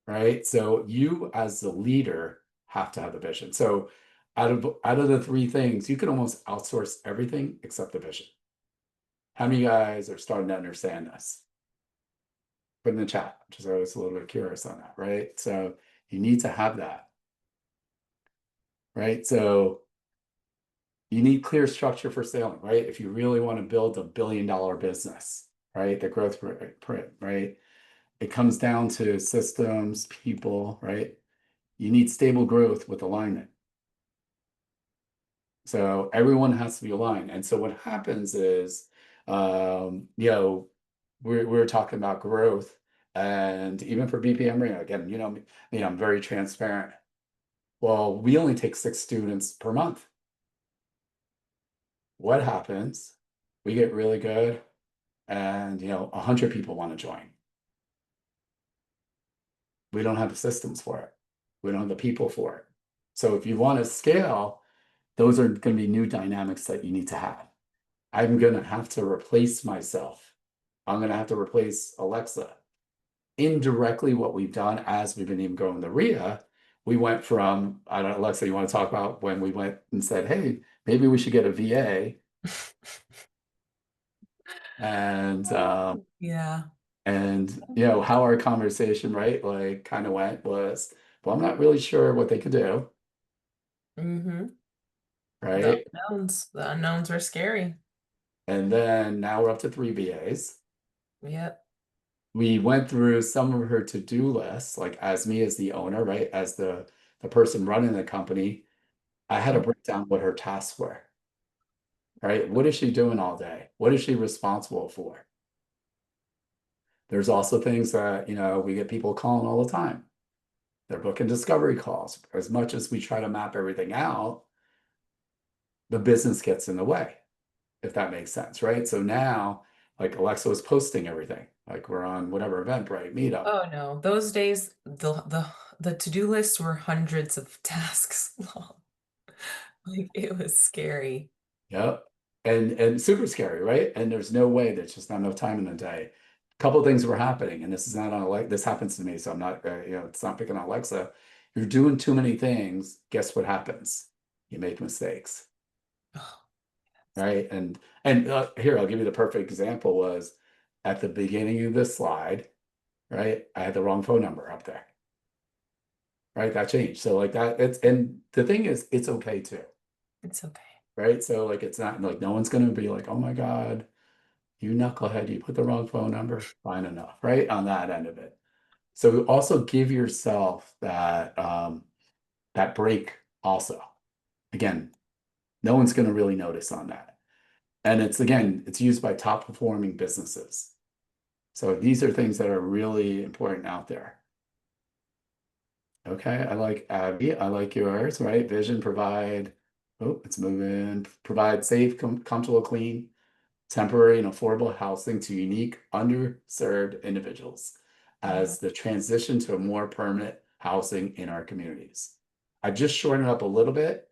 Speaker 2: Right? So you as the leader have to have the vision. So out of the three things, you can almost outsource everything except the vision. How many guys are starting to understand this? Put in the chat, just I was a little bit curious on that, right? So you need to have that, right? So you need clear structure for scaling, right? If you really want to build $1 billion business, right? The growth rate, right? It comes down to systems, people, right? You need stable growth with alignment. So everyone has to be aligned. And so what happens is, we're talking about growth, and even for BPM Ring, again, I'm very transparent. Well, we only take 6 students per month. What happens? We get really good, and 100 people want to join. We don't have the systems for it. We don't have the people for it. So if you want to scale, those are going to be new dynamics that you need to have. I'm going to have to replace myself. I'm going to have to replace Alexa. Indirectly, what we've done as we've been even growing the RIA, we went from, I don't know, Alexa, you want to talk about when we went and said, hey, maybe we should get a VA, and
Speaker 1: Yeah.
Speaker 2: how our conversation, right, like kind of went was, well, I'm not really sure what they could do,
Speaker 1: Mm-hmm. The
Speaker 2: right?
Speaker 1: unknowns. The unknowns are scary.
Speaker 2: And then now we're up to 3 VAs.
Speaker 1: Yep.
Speaker 2: We went through some of her to-do lists, like as me as the owner, right? As the person running the company, I had to
Speaker 1: Mm.
Speaker 2: break down what her tasks were, right? What is she doing all day? What is she responsible for? There's also things that, we get people calling all the time. They're booking discovery calls. As much as we try to map everything out, the business gets in the way, if that makes sense, right? So now, like Alexa was posting everything, like we're on whatever event, right? Meetup.
Speaker 1: Oh no. Those days, the to-do lists were hundreds of tasks long. Like it was scary.
Speaker 2: Yep. And super scary, right? And there's no way, there's just not enough time in the day. A couple of things were happening, and this is not on like this happens to me, so I'm not, it's not picking on Alexa. You're doing too many things. Guess what happens? You make mistakes,
Speaker 1: Oh,
Speaker 2: right? And here, I'll give you the perfect example was at the beginning of this slide, right? I had the wrong phone number up there, right? That changed. So like that, and the thing is, it's okay too,
Speaker 1: it's okay.
Speaker 2: right? So like it's not like no one's gonna be like, oh my God, you knucklehead, you put the wrong phone number, fine enough, right? On that end of it. So also give yourself that break also. Again, no one's going to really notice on that. And it's used by top performing businesses. So these are things that are really important out there. Okay, I like Abby. I like yours, right? Vision, provide, oh, it's moving, provide safe, comfortable, clean, temporary and affordable housing to unique, underserved individuals
Speaker 1: Yeah.
Speaker 2: as the transition to a more permanent housing in our communities. I just shortened it up a little bit,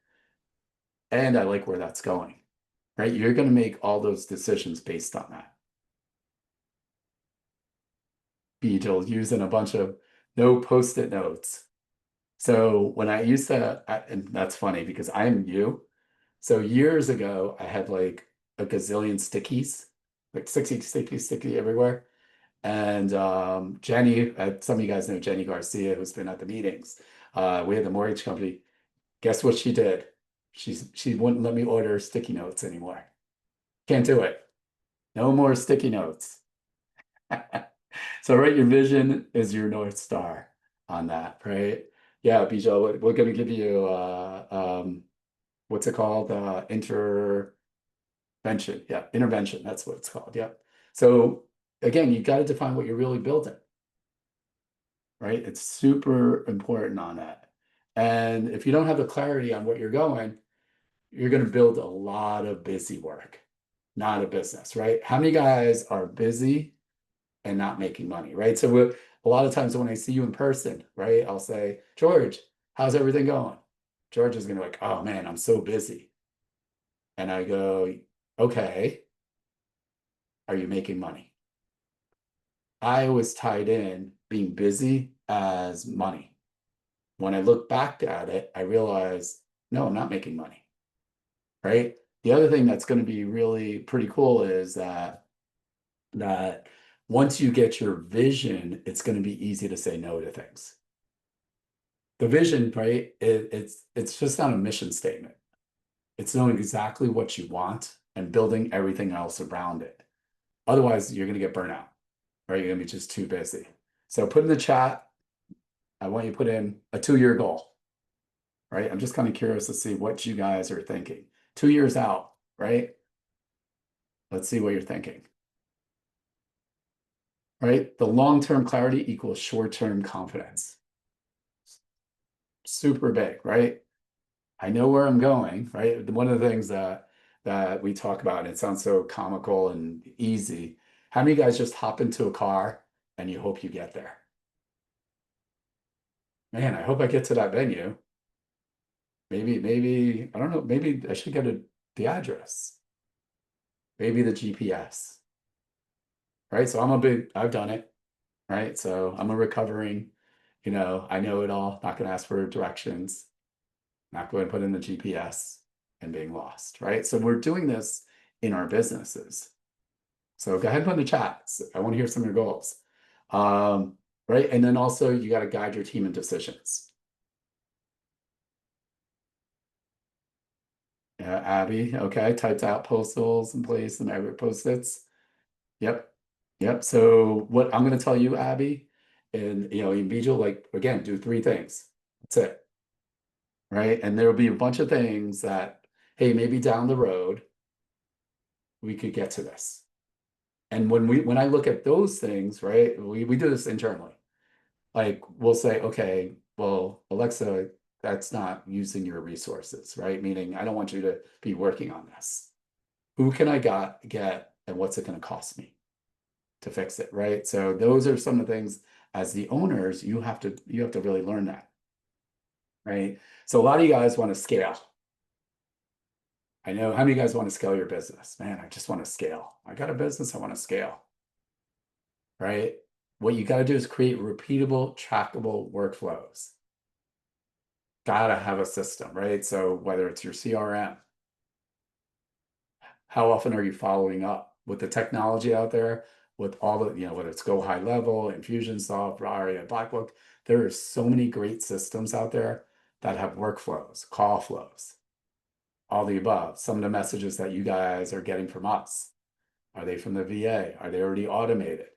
Speaker 2: and I like where that's going, right? You're going to make all those decisions based on that. Beetle using a bunch of no post-it notes. So when I used to, and that's funny because I'm you. So years ago, I had like a gazillion stickies, like 60 sticky everywhere. And Jenny, some of you guys know Jenny Garcia, who's been at the meetings. We had the mortgage company. Guess what she did? She wouldn't let me order sticky notes anymore. Can't do it. No more sticky notes. So, right, your vision is your North Star on that, right? Yeah, Bijo, we're going to give you what's it called? Intervention. Yeah, intervention. That's what it's called. Yeah. So again, you got to define what you're really building, right? It's super important on that. And if you don't have the clarity on what you're going, you're going to build a lot of busy work, not a business, right? How many guys are busy and not making money, right? So a lot of times when I see you in person, right, I'll say, George, how's everything going? George is going to be like, oh man, I'm so busy. And I go, okay, are you making money? I was tied in being busy as money. When I look back at it, I realize, no, I'm not making money, right? The other thing that's going to be really pretty cool is that once you get your vision, it's going to be easy to say no to things. The vision, right? It's just not a mission statement. It's knowing exactly what you want and building everything else around it. Otherwise, you're going to get burnout, or you're going to be just too busy. So put in the chat, I want you to put in a 2-year goal, right? I'm just kind of curious to see what you guys are thinking. 2 years out, right? Let's see what you're thinking, right? The long-term clarity equals short-term confidence. Super big, right? I know where I'm going, right? One of the things that we talk about, and it sounds so comical and easy. How many guys just hop into a car and you hope you get there? Man, I hope I get to that venue. Maybe, I don't know, maybe I should get the address, maybe the GPS, right? So I've done it, right? So I'm a recovering, I know it all, not going to ask for directions, not going to put in the GPS and being lost, right? So we're doing this in our businesses. So go ahead and put in the chat. I want to hear some of your goals. Um, right. And then also you got to guide your team in decisions. Yeah, Abby, okay, typed out postals in place and every post-its. Yep. Yep. So what I'm going to tell you, Abby, and in Beetle, like again, do 3 things. That's it. Right. And there'll be a bunch of things that, hey, maybe down the road we could get to this. And when I look at those things, right, we do this internally. Like we'll say, okay, well, Alexa, that's not using your resources, right? Meaning I don't want you to be working on this. Who can I get and what's it going to cost me to fix it, right? So those are some of the things as the owners, you have to really learn that, right? So a lot of you guys want to scale. I know how many of you guys want to scale your business? Man, I just want to scale. I got a business, I want to scale, right? What you got to do is create repeatable, trackable workflows. Gotta have a system, right? So whether it's your CRM, how often are you following up with the technology out there, with all the, whether it's Go High Level, Infusionsoft, Aria, Blackbook, there are so many great systems out there that have workflows, call flows, all the above. Some of the messages that you guys are getting from us, are they from the VA? Are they already automated?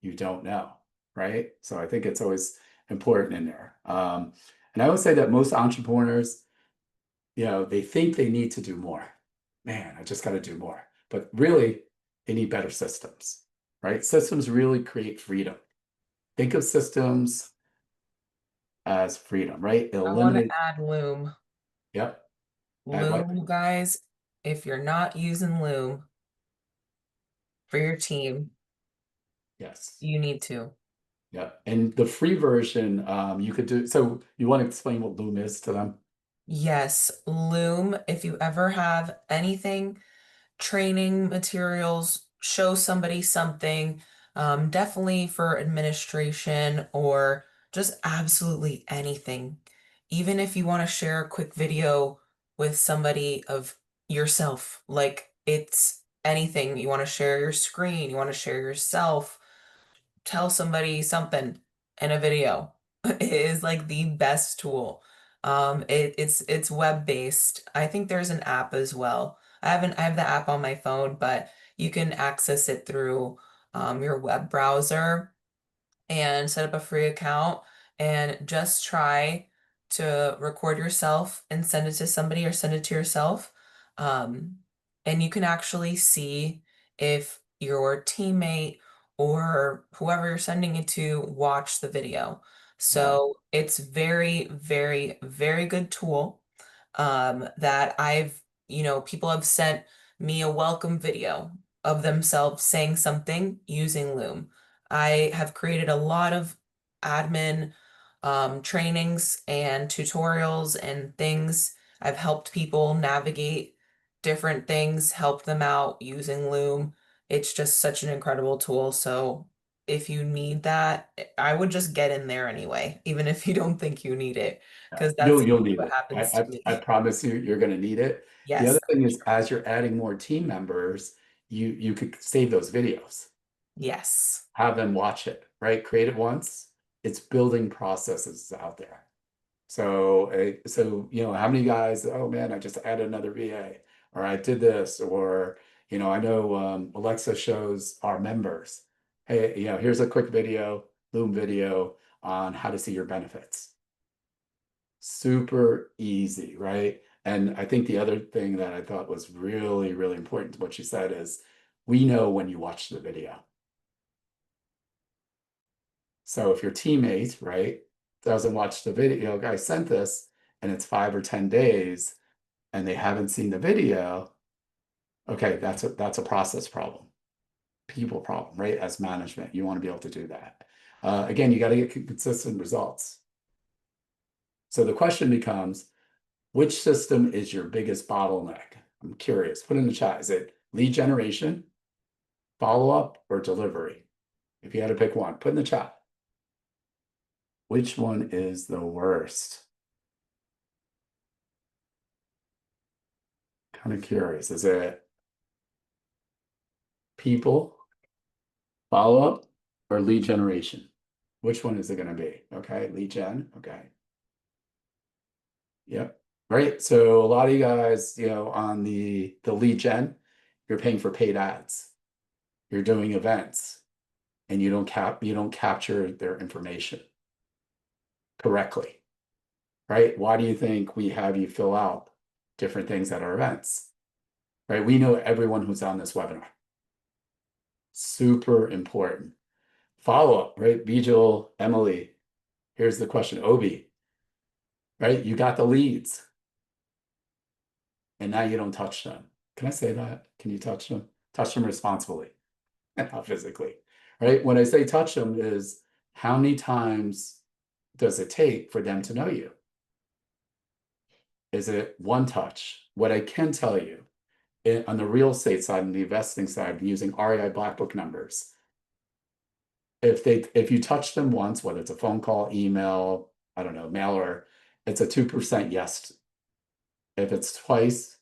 Speaker 2: You don't know, right? So I think it's always important in there. And I would say that most entrepreneurs, they think they need to do more. Man, I just got to do more. But really, they need better systems, right? Systems really create freedom. Think of systems as freedom, right?
Speaker 1: I want to
Speaker 2: Eliminate.
Speaker 1: add Loom.
Speaker 2: Yep. Add what?
Speaker 1: Loom, guys, if you're not using Loom for your team,
Speaker 2: Yes.
Speaker 1: you need to.
Speaker 2: Yeah. And the free version, you could do. So you want to explain what Loom is to them?
Speaker 1: Yes, Loom, if you ever have anything, training materials, show somebody something, definitely for administration or just absolutely anything. Even if you want to share a quick video with somebody of yourself, like it's anything. You want to share your screen, you want to share yourself, tell somebody something in a video. It is like the best tool. It's web based. I think there's an app as well. I have the app on my phone, but you can access it through your web browser and set up a free account and just try to record yourself and send it to somebody or send it to yourself. Um, and you can actually see if your teammate or whoever you're sending it to watch the video.
Speaker 2: Wow.
Speaker 1: So it's very, very, very good tool that people have sent me a welcome video of themselves saying something using Loom. I have created a lot of admin trainings and tutorials and things. I've helped people navigate different things, help them out using Loom. It's just such an incredible tool. So if you need that, I would just get in there anyway, even if you don't think you need it,
Speaker 2: Yeah.
Speaker 1: because
Speaker 2: You'll
Speaker 1: that's
Speaker 2: you'll need
Speaker 1: what
Speaker 2: it.
Speaker 1: happens
Speaker 2: I
Speaker 1: to
Speaker 2: I, I
Speaker 1: me.
Speaker 2: promise you're going to need it. The
Speaker 1: Yes,
Speaker 2: other thing is, as you're adding more team members, you could save those videos,
Speaker 1: yes.
Speaker 2: have them watch it, right? Create it once. It's building processes out there. So how many guys, oh man, I just added another VA, or I did this, or I know Alexa shows our members, hey, here's a quick video, Loom video on how to see your benefits. Super easy, right? And I think the other thing that I thought was really, really important to what she said is we know when you watch the video. So if your teammate, right, doesn't watch the video, guy sent this and it's 5 or 10 days and they haven't seen the video, okay, that's a process problem, people problem, right? As management, you want to be able to do that. Again, you got to get consistent results. So the question becomes, which system is your biggest bottleneck? I'm curious. Put in the chat. Is it lead generation, follow-up, or delivery? If you had to pick one, put in the chat. Which one is the worst? Kind of curious. Is it people, follow-up, or lead generation? Which one is it going to be? Okay, lead gen. Okay. Yep. Right. So a lot of you guys, on the lead gen, you're paying for paid ads. You're doing events and you don't capture their information correctly. Right? Why do you think we have you fill out different things at our events? Right? We know everyone who's on this webinar. Super important. Follow up, right? Bijal, Emily, here's the question. Obi, right? You got the leads and now you don't touch them. Can I say that? Can you touch them? Touch them responsibly, not physically, right? When I say touch them is how many times does it take for them to know you? Is it one touch? What I can tell you on the real estate side and the investing side, using REI Black Book numbers, if you touch them once, whether it's a phone call, email, I don't know, mailer, it's a 2% yes. If it's twice,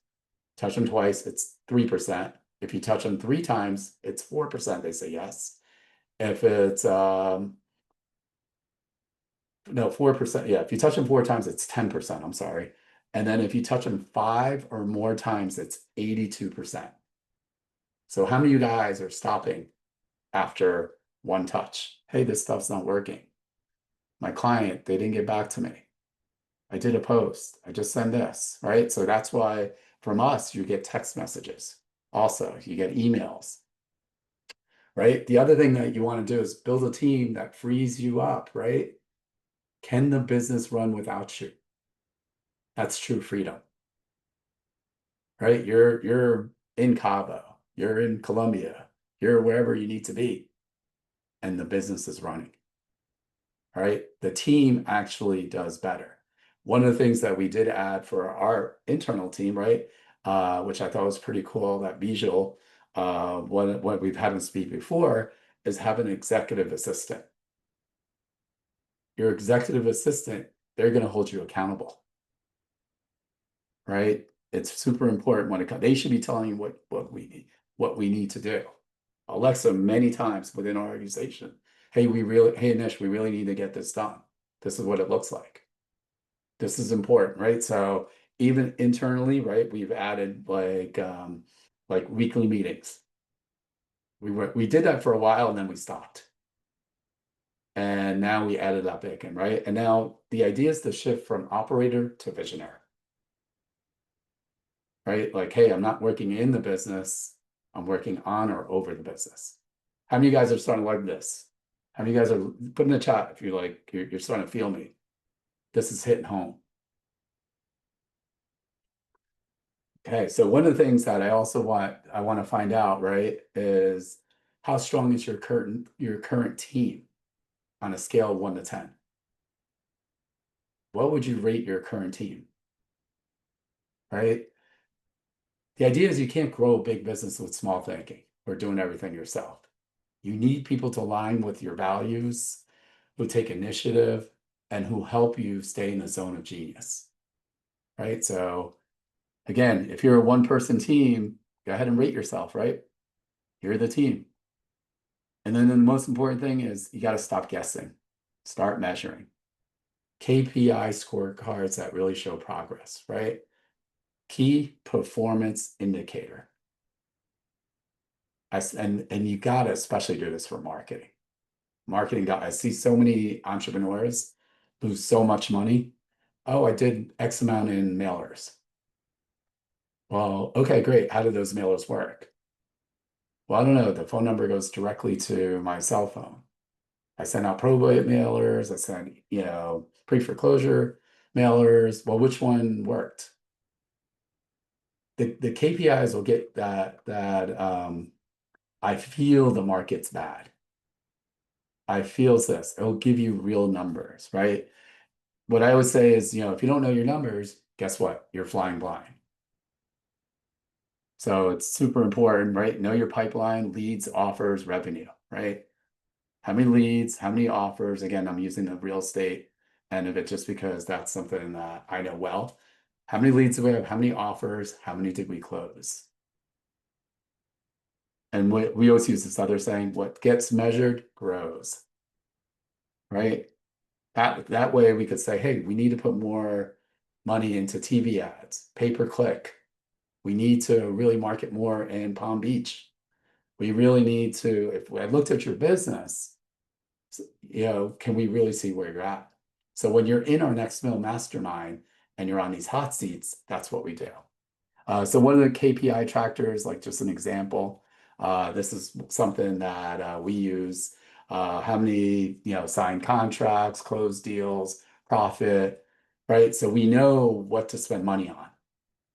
Speaker 2: touch them twice, it's 3%. If you touch them 3 times, it's 4%. They say yes. If it's no 4%, yeah. If you touch them 4 times, it's 10%. I'm sorry. And then if you touch them 5 or more times, it's 82%. So how many of you guys are stopping after one touch? Hey, this stuff's not working. My client, they didn't get back to me. I did a post. I just sent this, right? So that's why from us, you get text messages. Also, you get emails, right? The other thing that you want to do is build a team that frees you up, right? Can the business run without you? That's true freedom, right? You're in Cabo, you're in Colombia, you're wherever you need to be, and the business is running, right? The team actually does better. One of the things that we did add for our internal team, right, which I thought was pretty cool, that visual, what we've had him speak before, is have an executive assistant. Your executive assistant, they're going to hold you accountable, right? It's super important when it comes. They should be telling you what we need to do. Alexa, many times within our organization, hey, Nish, we really need to get this done. This is what it looks like. This is important, right? So even internally, right, we've added like weekly meetings. We did that for a while and then we stopped. And now we added that back in, right? And now the idea is to shift from operator to visionary, right? Like, hey, I'm not working in the business, I'm working on or over the business. How many of you guys are starting to like this? How many of you guys are put in the chat if you like you're starting to feel me? This is hitting home. Okay, so one of the things that I want to find out, right, is how strong is your current team on a scale of 1 to 10? What would you rate your current team? Right? The idea is you can't grow a big business with small thinking or doing everything yourself. You need people to align with your values, who take initiative, and who help you stay in the zone of genius. Right? So again, if you're a one-person team, go ahead and rate yourself, right? You're the team. And then the most important thing is you got to stop guessing, start measuring. KPI scorecards that really show progress, right? Key performance indicator. And you gotta especially do this for marketing. I see so many entrepreneurs lose so much money. Oh, I did X amount in mailers. Well, okay, great. How do those mailers work? Well, I don't know. The phone number goes directly to my cell phone. I sent out probate mailers. I sent, pre-foreclosure mailers. Well, which one worked? The KPIs will get that I feel the market's bad. I feels this. It'll give you real numbers, right? What I would say is, if you don't know your numbers, guess what? You're flying blind. So it's super important, right? Know your pipeline, leads, offers, revenue, right? How many leads, how many offers? Again, I'm using the real estate end of it just because that's something that I know well. How many leads do we have? How many offers? How many did we close? And we always use this other saying, what gets measured grows, right? That way we could say, hey, we need to put more money into TV ads, pay per click. We need to really market more in Palm Beach. We really need to, if I looked at your business, can we really see where you're at? So when you're in our Next Mill Mastermind and you're on these hot seats, that's what we do. So one of the KPI trackers, like just an example, this is something that we use. How many, signed contracts, closed deals, profit, right? So we know what to spend money on,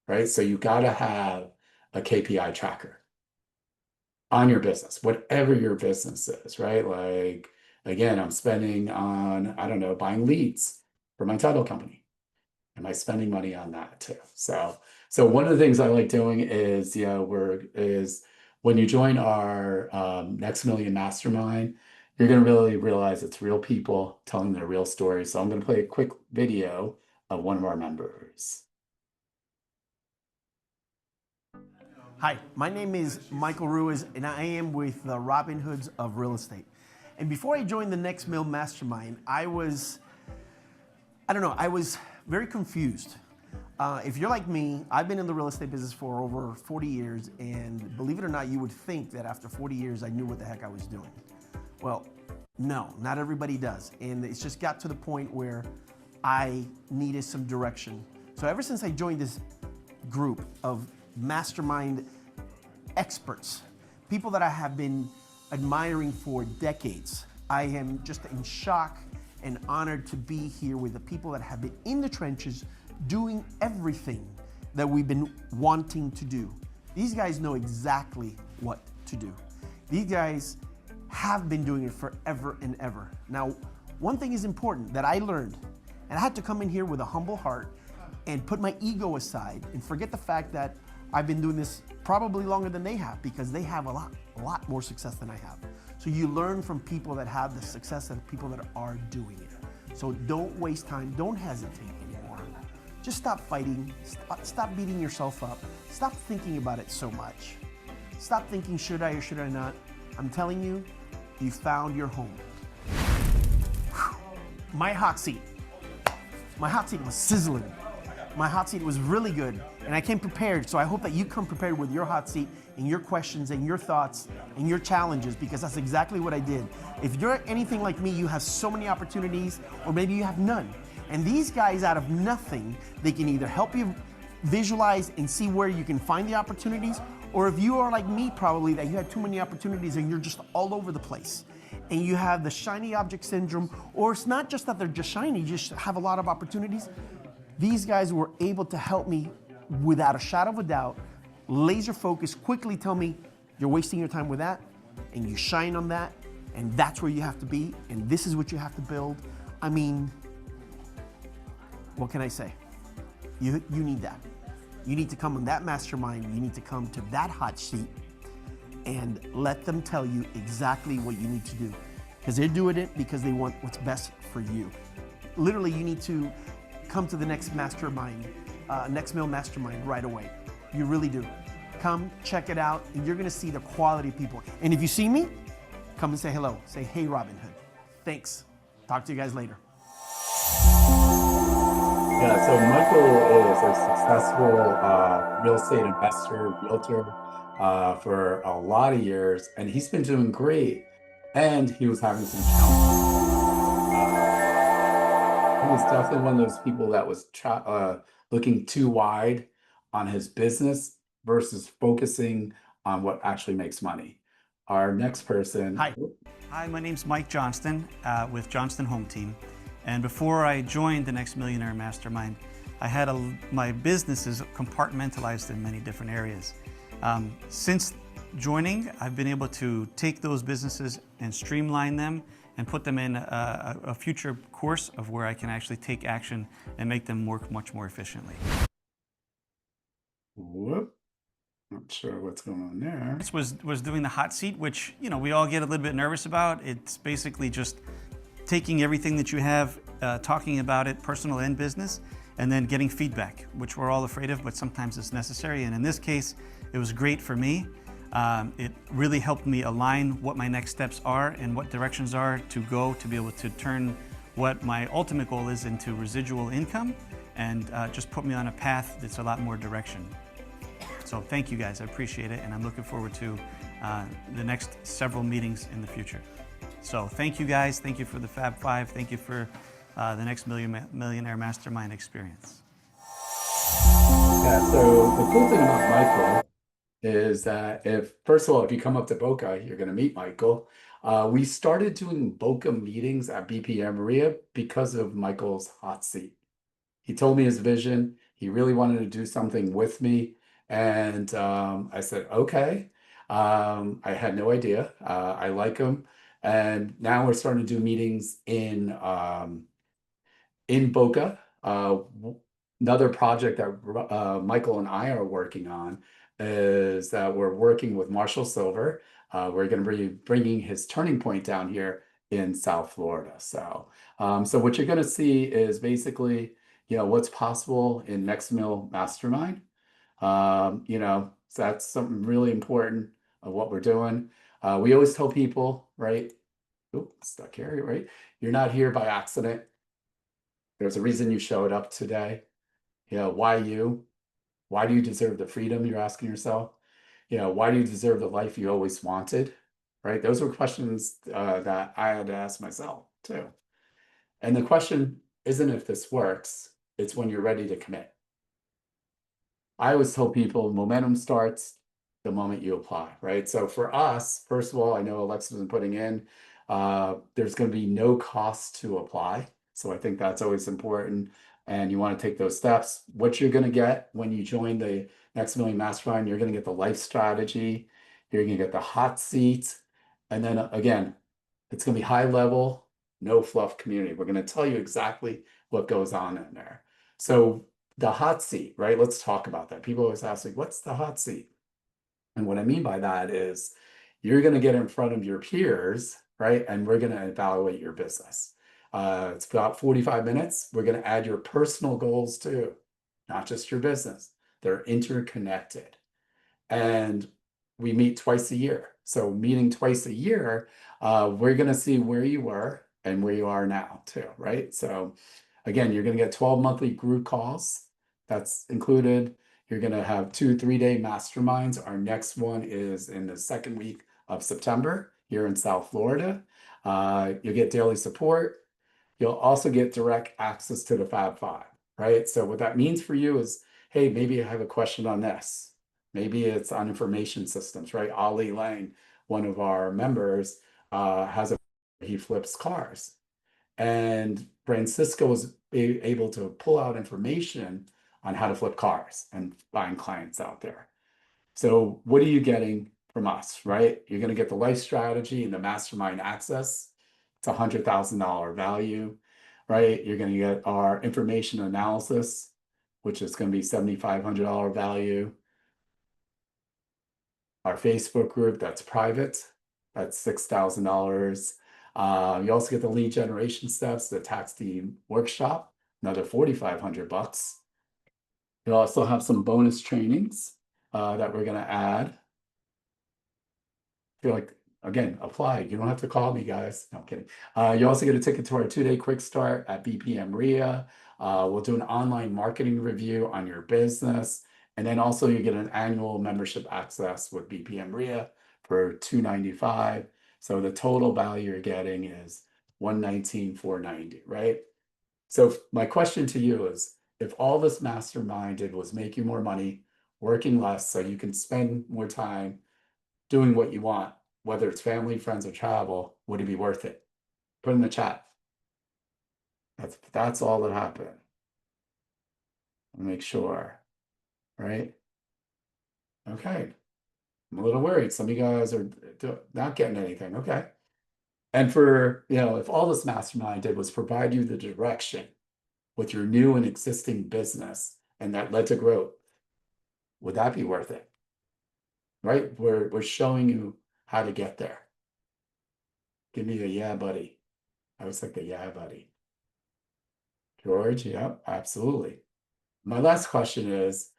Speaker 2: right? So you got to have a KPI tracker on your business, whatever your business is, right? Like, again, I'm spending on, I don't know, buying leads for my title company. Am I spending money on that too? So one of the things I like doing is, when you join our Next Million Mastermind, you're going to really realize it's real people telling their real stories. So I'm going to play a quick video of one of our members.
Speaker 3: Hi, my name is Michael Ruiz, and I am with the Robin Hoods of Real Estate. And before I joined the Next Mill Mastermind, I was very confused. If you're like me, I've been in the real estate business for over 40 years, and believe it or not, you would think that after 40 years, I knew what the heck I was doing. Well, no, not everybody does. And it's just got to the point where I needed some direction. So ever since I joined this group of mastermind experts, people that I have been admiring for decades, I am just in shock and honored to be here with the people that have been in the trenches doing everything that we've been wanting to do. These guys know exactly what to do. These guys have been doing it forever and ever. Now, one thing is important that I learned, and I had to come in here with a humble heart and put my ego aside and forget the fact that I've been doing this probably longer than they have, because they have a lot more success than I have. So you learn from people that have the success and people that are doing it. So don't waste time, don't hesitate anymore. Just stop fighting, stop beating yourself up, stop thinking about it so much. Stop thinking, should I or should I not? I'm telling you, you found your home. Whew. My hot seat was sizzling. My hot seat was really good, and I came prepared, so I hope that you come prepared with your hot seat and your questions and your thoughts and your challenges, because that's exactly what I did. If you're anything like me, you have so many opportunities, or maybe you have none. And these guys, out of nothing, they can either help you visualize and see where you can find the opportunities, or if you are like me probably, that you had too many opportunities and you're just all over the place, and you have the shiny object syndrome, or it's not just that they're just shiny, you just have a lot of opportunities. These guys were able to help me without a shadow of a doubt, laser focus, quickly tell me, you're wasting your time with that, and you shine on that, and that's where you have to be, and this is what you have to build. I mean, what can I say? You need that. You need to come on that mastermind, you need to come to that hot seat, and let them tell you exactly what you need to do. Because they're doing it because they want what's best for you. Literally, you need to come to the next mastermind, Next Mill Mastermind right away. You really do. Come, check it out, and you're gonna see the quality of people. And if you see me, come and say hello. Say, hey, Robin Hood. Thanks. Talk to you guys later.
Speaker 2: Yeah, so Michael is a successful real estate investor, realtor for a lot of years, and he's been doing great. And he was having some challenges. Uh, he was definitely one of those people that was looking too wide on his business versus focusing on what actually makes money. Our next person.
Speaker 3: Hi.
Speaker 4: Hi, my name's Mike Johnston with Johnston Home Team. And before I joined the Next Millionaire Mastermind, I had my business is compartmentalized in many different areas. Since joining, I've been able to take those businesses and streamline them and put them in a future course of where I can actually take action and make them work much more efficiently.
Speaker 2: Whoop. Not sure what's going on there.
Speaker 4: This was doing the hot seat, which we all get a little bit nervous about. It's basically just taking everything that you have, talking about it, personal and business, and then getting feedback, which we're all afraid of, but sometimes it's necessary. And in this case, it was great for me. It really helped me align what my next steps are and what directions are to go to be able to turn what my ultimate goal is into residual income and just put me on a path that's a lot more direction. So thank you guys, I appreciate it, and I'm looking forward to the next several meetings in the future. So thank you guys, thank you for the Fab Five, thank you for the Next Millionaire Mastermind experience.
Speaker 2: Yeah, so the cool thing about Michael is that first of all, if you come up to Boca, you're going to meet Michael. We started doing Boca meetings at BPM Maria because of Michael's hot seat. He told me his vision. He really wanted to do something with me. And I said, okay. I had no idea. I like him. And now we're starting to do meetings in Boca. Another project that Michael and I are working on is that we're working with Marshall Silver. We're going to be bringing his turning point down here in South Florida. So what you're going to see is basically, what's possible in Next Mill Mastermind. So that's something really important of what we're doing. We always tell people, right? Oop, stuck here, right? You're not here by accident. There's a reason you showed up today. Why you? Why do you deserve the freedom you're asking yourself? Why do you deserve the life you always wanted? Right? Those were questions that I had to ask myself too. And the question isn't if this works, it's when you're ready to commit. I always tell people momentum starts the moment you apply, right? So for us, first of all, I know Alexa's been putting in, there's going to be no cost to apply. So I think that's always important. And you want to take those steps. What you're going to get when you join the Next Million Mastermind, you're going to get the life strategy, you're going to get the hot seat. And then again, it's going to be high level, no fluff community. We're going to tell you exactly what goes on in there. So the hot seat, right? Let's talk about that. People always ask me, what's the hot seat? And what I mean by that is you're going to get in front of your peers, right? And we're going to evaluate your business. It's about 45 minutes. We're going to add your personal goals too, not just your business. They're interconnected. And we meet twice a year. So meeting twice a year, we're going to see where you were and where you are now too, right? So again, you're going to get 12 monthly group calls. That's included. You're going to have 2 3-day masterminds. Our next one is in the second week of September here in South Florida. You'll get daily support. You'll also get direct access to the Fab Five, right? So what that means for you is, hey, maybe I have a question on this. Maybe it's on information systems, right? Ali Lang, one of our members, he flips cars. And Francisco was able to pull out information on how to flip cars and find clients out there. So what are you getting from us, right? You're going to get the life strategy and the mastermind access. It's $100,000 value, right? You're going to get our information analysis, which is going to be $7,500 value. Our Facebook group, that's private, that's $6,000. You also get the lead generation steps, the tax team workshop, another $4,500. You'll also have some bonus trainings that we're going to add. Feel like, again, apply. You don't have to call me, guys. No, I'm kidding. You also get a ticket to our 2-day quick start at BPM RIA. We'll do an online marketing review on your business. And then also you get an annual membership access with BPM RIA for $295. So the total value you're getting is $119,490, right? So my question to you is, if all this mastermind did was make you more money, working less so you can spend more time doing what you want, whether it's family, friends, or travel, would it be worth it? Put in the chat. That's all that happened. Make sure, right? Okay. I'm a little worried. Some of you guys are not getting anything. Okay. And for, if all this mastermind did was provide you the direction with your new and existing business and that led to growth, would that be worth it? Right? We're showing you how to get there. Give me a yeah, buddy. I was like the yeah, buddy. George, yeah, absolutely. My last question is,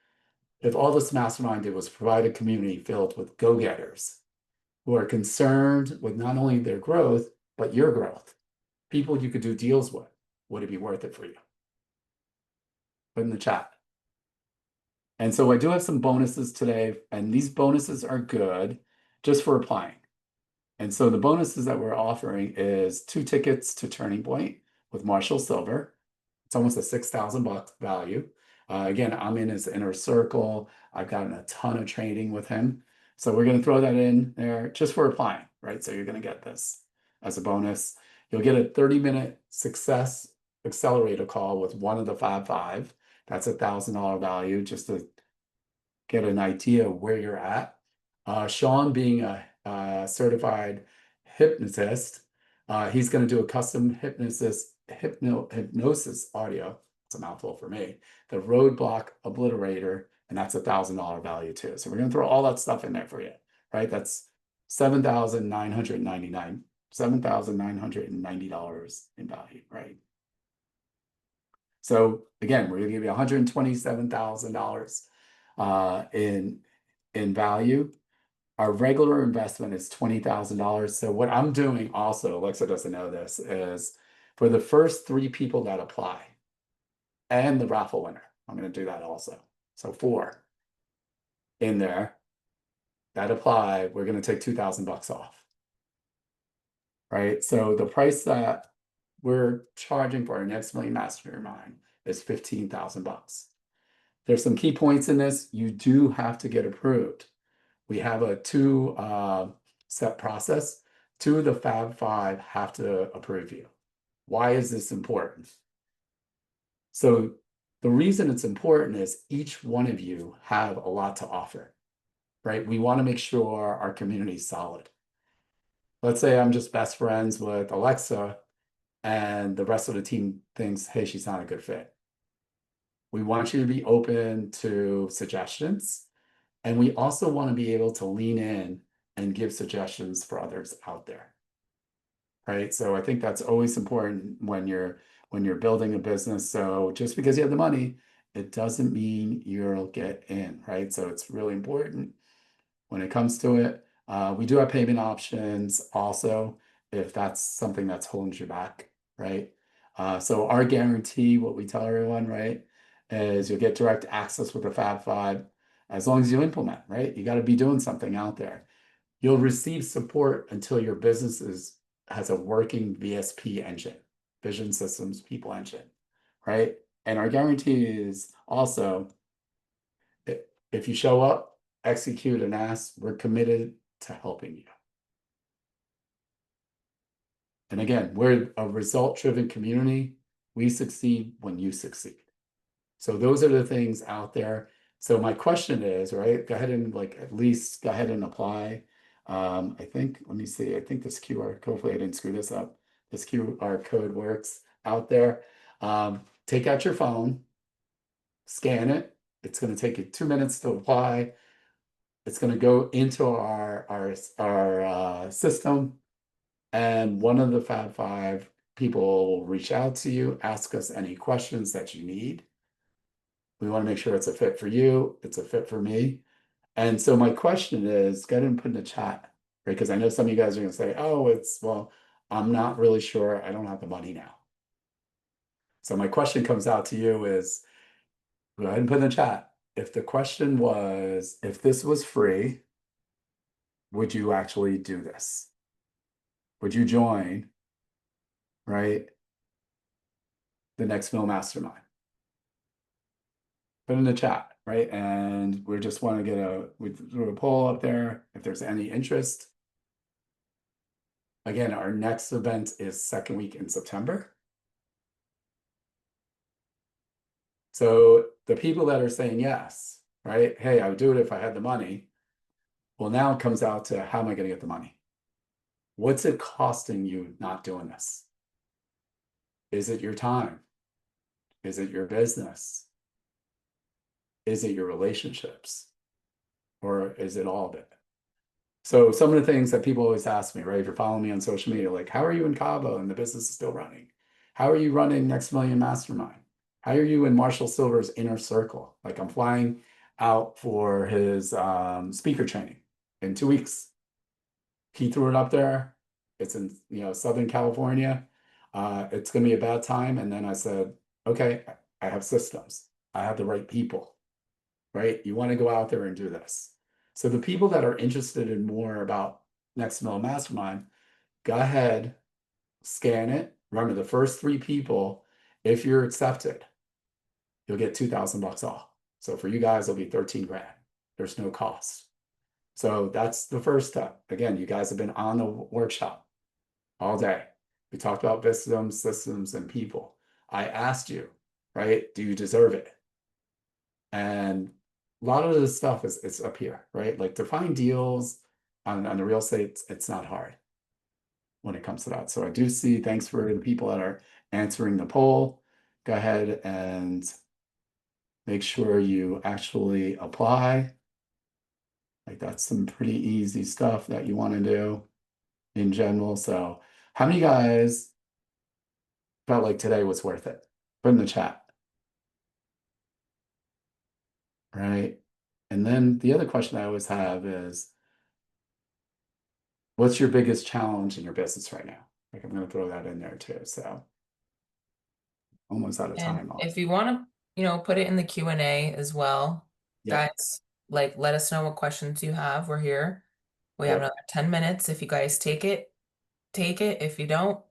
Speaker 2: if all this mastermind did was provide a community filled with go-getters who are concerned with not only their growth, but your growth, people you could do deals with, would it be worth it for you? Put in the chat. And so I do have some bonuses today, and these bonuses are good just for applying. And so the bonuses that we're offering is 2 tickets to Turning Point with Marshall Silver. It's almost a $6,000 value. Again, I'm in his inner circle. I've gotten a ton of training with him. So we're going to throw that in there just for applying, right? So you're going to get this as a bonus. You'll get a 30-minute success accelerator call with one of the Fab Five. That's a $1,000 value just to get an idea of where you're at. Sean, being a certified hypnotist, he's going to do a custom hypnosis audio. It's a mouthful for me. The roadblock obliterator, and that's a $1,000 value too. So we're going to throw all that stuff in there for you, right? That's $7,990 in value, right? So again, we're going to give you $127,000 in value. Our regular investment is $20,000. So what I'm doing also, Alexa doesn't know this, is for the first 3 people that apply and the raffle winner, I'm going to do that also. So 4 in there that apply, we're going to take $2,000 off. Right? So the price that we're charging for our next Million Mastermind is $15,000. There's some key points in this. You do have to get approved. We have a 2-step process. 2 of the Fab Five have to approve you. Why is this important? So the reason it's important is each one of you have a lot to offer, right? We want to make sure our community is solid. Let's say I'm just best friends with Alexa and the rest of the team thinks, hey, she's not a good fit. We want you to be open to suggestions. And we also want to be able to lean in and give suggestions for others out there. Right. So I think that's always important when you're building a business. So just because you have the money, it doesn't mean you'll get in. Right. So it's really important when it comes to it. We do have payment options also, if that's something that's holding you back. Right. So our guarantee, what we tell everyone, right, is you'll get direct access with the Fab Five. As long as you implement, right? You got to be doing something out there. You'll receive support until your business has a working VSP engine, Vision Systems People Engine, right? And our guarantee is also, if you show up, execute, and ask, we're committed to helping you. And again, we're a result-driven community. We succeed when you succeed. So those are the things out there. So my question is, right, go ahead and at least go ahead and apply. I think, let me see, I think this QR code, hopefully I didn't screw this up. This QR code works out there. Take out your phone, scan it. It's going to take you 2 minutes to apply. It's going to go into our system. And one of the Fab Five people will reach out to you, ask us any questions that you need. We want to make sure it's a fit for you. It's a fit for me. And so my question is, go ahead and put in the chat, right? Because I know some of you guys are going to say, oh, well, I'm not really sure. I don't have the money now. So my question comes out to you is, go ahead and put in the chat. If the question was, if this was free, would you actually do this? Would you join, right? The Next Mill Mastermind? Put in the chat, right? And we just want to get we threw a poll up there if there's any interest. Again, our next event is second week in September. So the people that are saying yes, right? Hey, I would do it if I had the money. Well, now it comes out to, how am I going to get the money? What's it costing you not doing this? Is it your time? Is it your business? Is it your relationships? Or is it all of it? So some of the things that people always ask me, right? If you're following me on social media, like, how are you in Cabo and the business is still running? How are you running Next Million Mastermind? How are you in Marshall Silver's inner circle? Like, I'm flying out for his speaker training in 2 weeks. He threw it up there. It's in, Southern California. It's gonna be a bad time. And then I said, okay, I have systems. I have the right people, right? You want to go out there and do this. So the people that are interested in more about Next Mill Mastermind, go ahead, scan it. Remember, the first 3 people, if you're accepted, you'll get $2,000 off. So for you guys, it'll be 13 grand. There's no cost. So that's the first step. Again, you guys have been on the workshop all day. We talked about systems, and people. I asked you, right? Do you deserve it? And a lot of this stuff is up here, right? Like, to find deals on the real estate, it's not hard when it comes to that. So I do see, thanks for the people that are answering the poll. Go ahead and make sure you actually apply. Like, that's some pretty easy stuff that you want to do in general. So how many guys felt like today was worth it? Put in the chat, right? And then the other question I always have is, what's your biggest challenge in your business right now? Like, I'm going to throw that in there too. So almost out of
Speaker 1: And
Speaker 2: time.
Speaker 1: if you want to, put it in the Q&A as well,
Speaker 2: Yep.
Speaker 1: guys, like, let us know what questions you have. We're here. We have
Speaker 2: Yep.
Speaker 1: another 10 minutes. If you guys take it, take it. If you don't,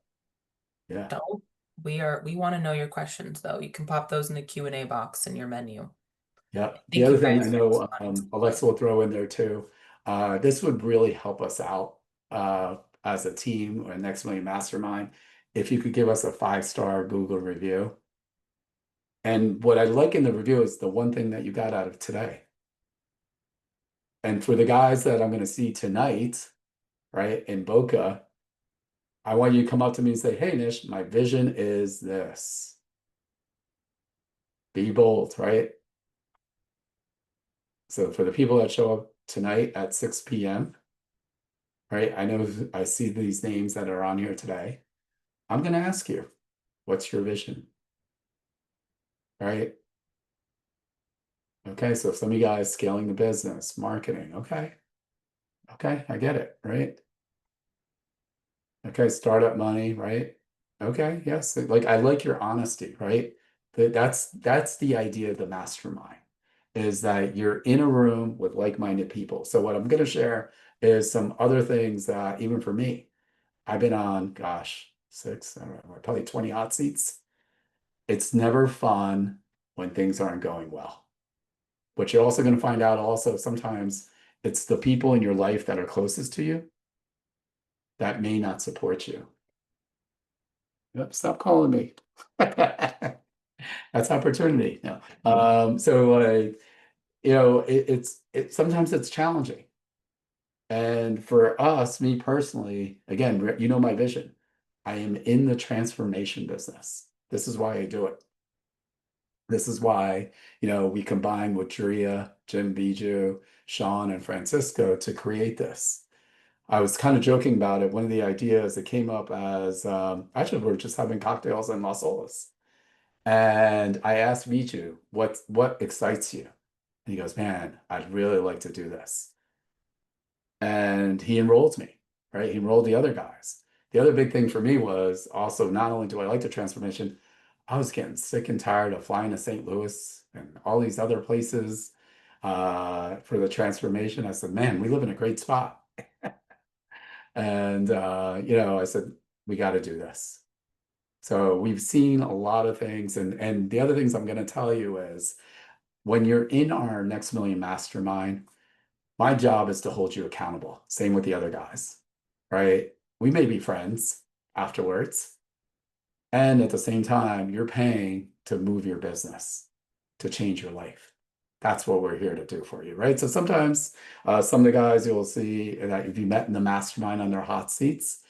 Speaker 2: Yeah.
Speaker 1: don't. We want to know your questions though. You can pop those in the Q&A box in your menu.
Speaker 2: Yeah. The
Speaker 1: Thank
Speaker 2: other
Speaker 1: you
Speaker 2: thing I
Speaker 1: guys for
Speaker 2: know,
Speaker 1: responding.
Speaker 2: Alexa will throw in there too. This would really help us out as a team or Next Million Mastermind if you could give us a 5-star Google review. And what I like in the review is the one thing that you got out of today. And for the guys that I'm going to see tonight, right, in Boca, I want you to come up to me and say, hey, Nish, my vision is this. Be bold, right? So for the people that show up tonight at 6 p.m., right, I know I see these names that are on here today. I'm going to ask you, what's your vision? Right? Okay, so some of you guys scaling the business, marketing, okay. Okay, I get it, right? Okay, startup money, right? Okay, yes. Like, I like your honesty, right? That's the idea of the mastermind, is that you're in a room with like-minded people. So what I'm going to share is some other things that, even for me, I've been on, gosh, 6, I don't know, probably 20 hot seats. It's never fun when things aren't going well. But you're also going to find out also sometimes it's the people in your life that are closest to you that may not support you. Yep, stop calling me. That's opportunity. No. So it's sometimes it's challenging. And for us, me personally, again, you know my vision. I am in the transformation business. This is why I do it. This is why, we combine with Drea, Jim Bijou, Sean, and Francisco to create this. I was kind of joking about it. One of the ideas that came up as actually we were just having cocktails in Las Olas. And I asked Bijou, what excites you? And he goes, man, I'd really like to do this. And he enrolled me, right? He enrolled the other guys. The other big thing for me was also, not only do I like the transformation, I was getting sick and tired of flying to St. Louis and all these other places for the transformation. I said, man, we live in a great spot. And I said, we got to do this. So we've seen a lot of things, and the other things I'm going to tell you is when you're in our Next Million Mastermind, my job is to hold you accountable. Same with the other guys, right? We may be friends afterwards, and at the same time, you're paying to move your business, to change your life. That's what we're here to do for you, right? So sometimes some of the guys you'll see that if you met in the mastermind on their hot seats,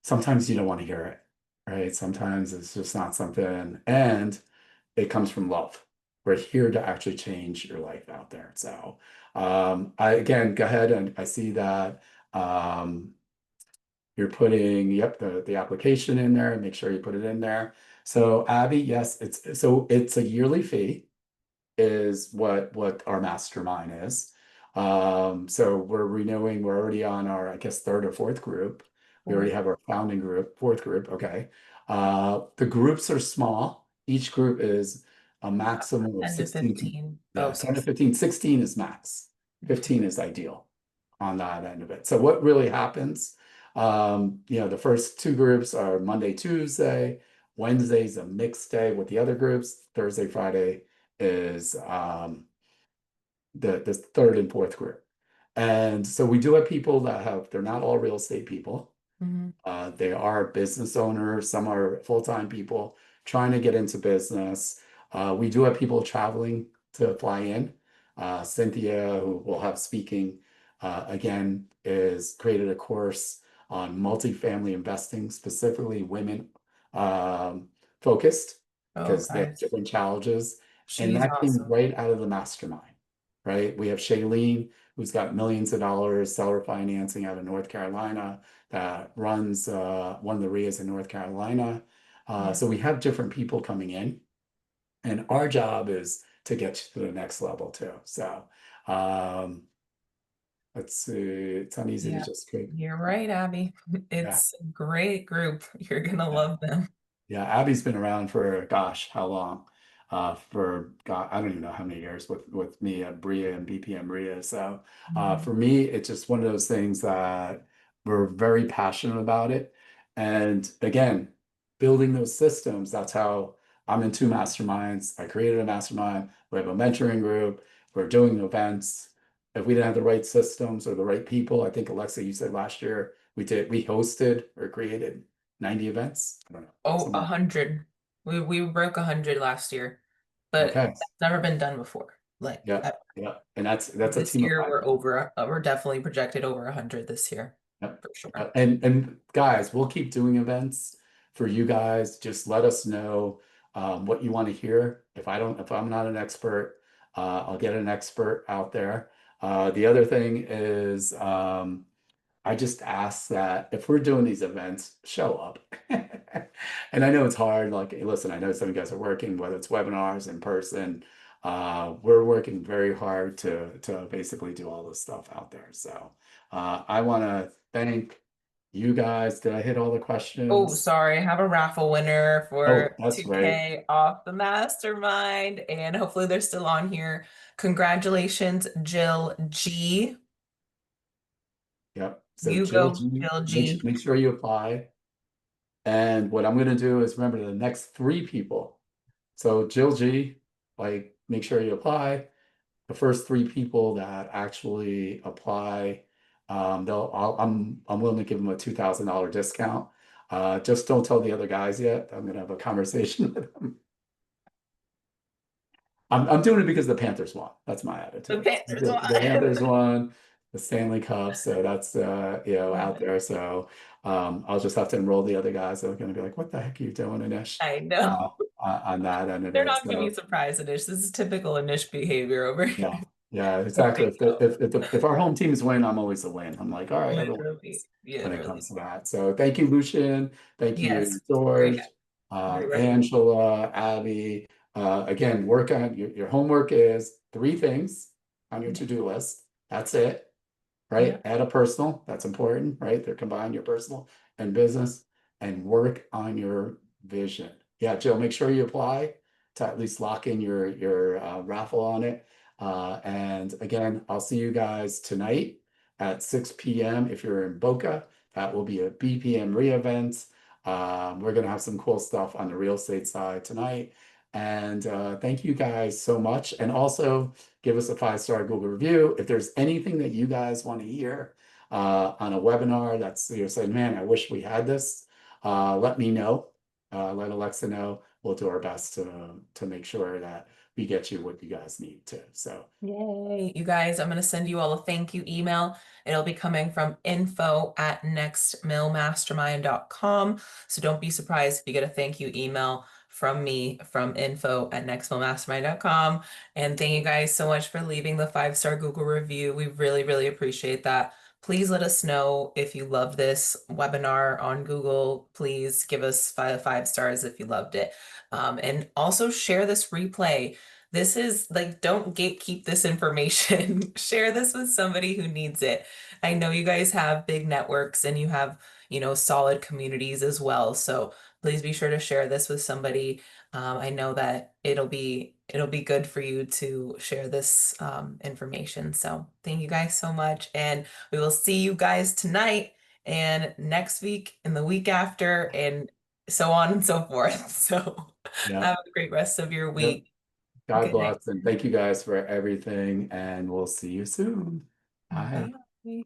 Speaker 2: sometimes you don't want to hear it, right? Sometimes it's just not something, and it comes from love. We're here to actually change your life out there. So, I again go ahead and I see that you're putting, yep, the application in there. Make sure you put it in there. So, Abby, yes, it's a yearly fee is what our mastermind is. So we're renewing, we're already on our, I guess, third or fourth group. We already have our founding group, fourth group. Okay. The groups are small. Each group is a maximum of
Speaker 1: 10 to
Speaker 2: 16 people.
Speaker 1: 15.
Speaker 2: Yeah,
Speaker 1: Oh,
Speaker 2: 10 to
Speaker 1: 16.
Speaker 2: 15, 16 is max. 15 is ideal on that end of it. So what really happens, the first two groups are Monday, Tuesday, Wednesday's a mixed day with the other groups, Thursday, Friday is the third and fourth group. And so we do have people they're not all real estate people.
Speaker 1: Mhm.
Speaker 2: They are business owners, some are full-time people trying to get into business. We do have people traveling to fly in. Cynthia, who will have speaking, again, is created a course on multifamily investing, specifically women focused,
Speaker 1: Oh,
Speaker 2: because they have
Speaker 1: guys.
Speaker 2: different challenges. And
Speaker 1: She's
Speaker 2: that came
Speaker 1: awesome.
Speaker 2: right out of the mastermind, right? We have Shailene, who's got millions of dollars seller financing out of North Carolina that runs one of the RIAs in North Carolina.
Speaker 1: Yeah.
Speaker 2: So we have different people coming in, and our job is to get you to the next level too. So um, let's see, it's not easy to
Speaker 1: Yeah.
Speaker 2: just create.
Speaker 1: You're right, Abby.
Speaker 2: Yeah,
Speaker 1: It's a great group. You're gonna
Speaker 2: yeah.
Speaker 1: love them.
Speaker 2: Yeah, Abby's been around for gosh, how long? For God, I don't even know how many years with me at Bria and BPM Bria. So
Speaker 1: Mhm.
Speaker 2: for me, it's just one of those things that we're very passionate about it. And again, building those systems, that's how I'm in two masterminds. I created a mastermind. We have a mentoring group. We're doing events. If we didn't have the right systems or the right people, I think Alexa, you said last year we hosted or created 90 events. I don't know.
Speaker 1: Oh,
Speaker 2: Something.
Speaker 1: 100. We broke 100 last year, but
Speaker 2: Okay.
Speaker 1: that's never been done before. Like
Speaker 2: Yeah. Yeah. And that's a
Speaker 1: this
Speaker 2: team of
Speaker 1: year,
Speaker 2: five
Speaker 1: we're
Speaker 2: people.
Speaker 1: over. We're definitely projected over 100 this year,
Speaker 2: Yep.
Speaker 1: for sure.
Speaker 2: And guys, we'll keep doing events for you guys. Just let us know what you want to hear. If I'm not an expert, I'll get an expert out there. The other thing is I just ask that if we're doing these events, show up. And I know it's hard. Like, hey, listen, I know some of you guys are working, whether it's webinars in person. We're working very hard to basically do all this stuff out there. So I want to thank you guys. Did I hit all the
Speaker 1: Oh,
Speaker 2: questions?
Speaker 1: sorry. I have a raffle winner
Speaker 2: Oh,
Speaker 1: for
Speaker 2: that's right.
Speaker 1: 2K off the mastermind, and hopefully they're still on here. Congratulations, Jill G.
Speaker 2: Yep. So
Speaker 1: You
Speaker 2: Jill
Speaker 1: go,
Speaker 2: G,
Speaker 1: Jill
Speaker 2: make,
Speaker 1: G.
Speaker 2: make sure you apply. And what I'm going to do is remember the next three people. So Jill G, like make sure you apply. The first three people that actually apply, I'm willing to give them a $2,000 discount. Just don't tell the other guys yet. I'm gonna have a conversation with them. I'm doing it because the Panthers won. That's my
Speaker 1: The
Speaker 2: attitude.
Speaker 1: Panthers
Speaker 2: The
Speaker 1: won.
Speaker 2: Panthers won the Stanley Cup, so that's out
Speaker 1: Yeah,
Speaker 2: there. So I'll just have to enroll the other guys that are going to be like, "What the heck are you doing, Anish?"
Speaker 1: I know.
Speaker 2: On that end of
Speaker 1: They're
Speaker 2: it.
Speaker 1: not gonna be
Speaker 2: So
Speaker 1: surprised, Anish. This is typical Anish behavior over here.
Speaker 2: yeah, yeah,
Speaker 1: But
Speaker 2: exactly.
Speaker 1: they know.
Speaker 2: If our home teams win, I'm always a win. I'm like, all right, everyone
Speaker 1: Literally,
Speaker 2: when it
Speaker 1: literally.
Speaker 2: comes to that. So thank you, Lucian. Thank you,
Speaker 1: Yes, great,
Speaker 2: George,
Speaker 1: great recommendation.
Speaker 2: Angela, Abby. Again, work on your homework is three things on your to-do list. That's it,
Speaker 1: Yeah.
Speaker 2: right? Add a personal, that's important, right? They're combined, your personal and business, and work on your vision. yeah, Jill, make sure you apply to at least lock in your raffle on it. And again, I'll see you guys tonight at 6 p.m. if you're in Boca. That will be a BPM re-event. We're gonna have some cool stuff on the real estate side tonight. And thank you guys so much. And also give us a 5-star Google review. If there's anything that you guys want to hear on a webinar that's you're saying, man, I wish we had this, let me know. Let Alexa know. We'll do our best to make sure that we get you what you guys need to. So
Speaker 1: Yay. You guys, I'm going to send you all a thank you email. It'll be coming from info@nextmillmastermind.com. So don't be surprised if you get a thank you email from me from info@nextmillmastermind.com. And thank you guys so much for leaving the 5-star Google review. We really, really appreciate that. Please let us know if you love this webinar on Google. Please give us five stars if you loved it. And also share this replay. This is like, don't gatekeep this information. Share this with somebody who needs it. I know you guys have big networks and you have, solid communities as well. So please be sure to share this with somebody. I know that it'll be good for you to share this information. So thank you guys so much. And we will see you guys tonight and next week and the week after and so on and so forth. So
Speaker 2: yeah,
Speaker 1: have a great rest of your
Speaker 2: yep.
Speaker 1: week.
Speaker 2: God
Speaker 1: Good night.
Speaker 2: bless and thank you guys for everything. And we'll see you soon. Bye.
Speaker 1: Bye.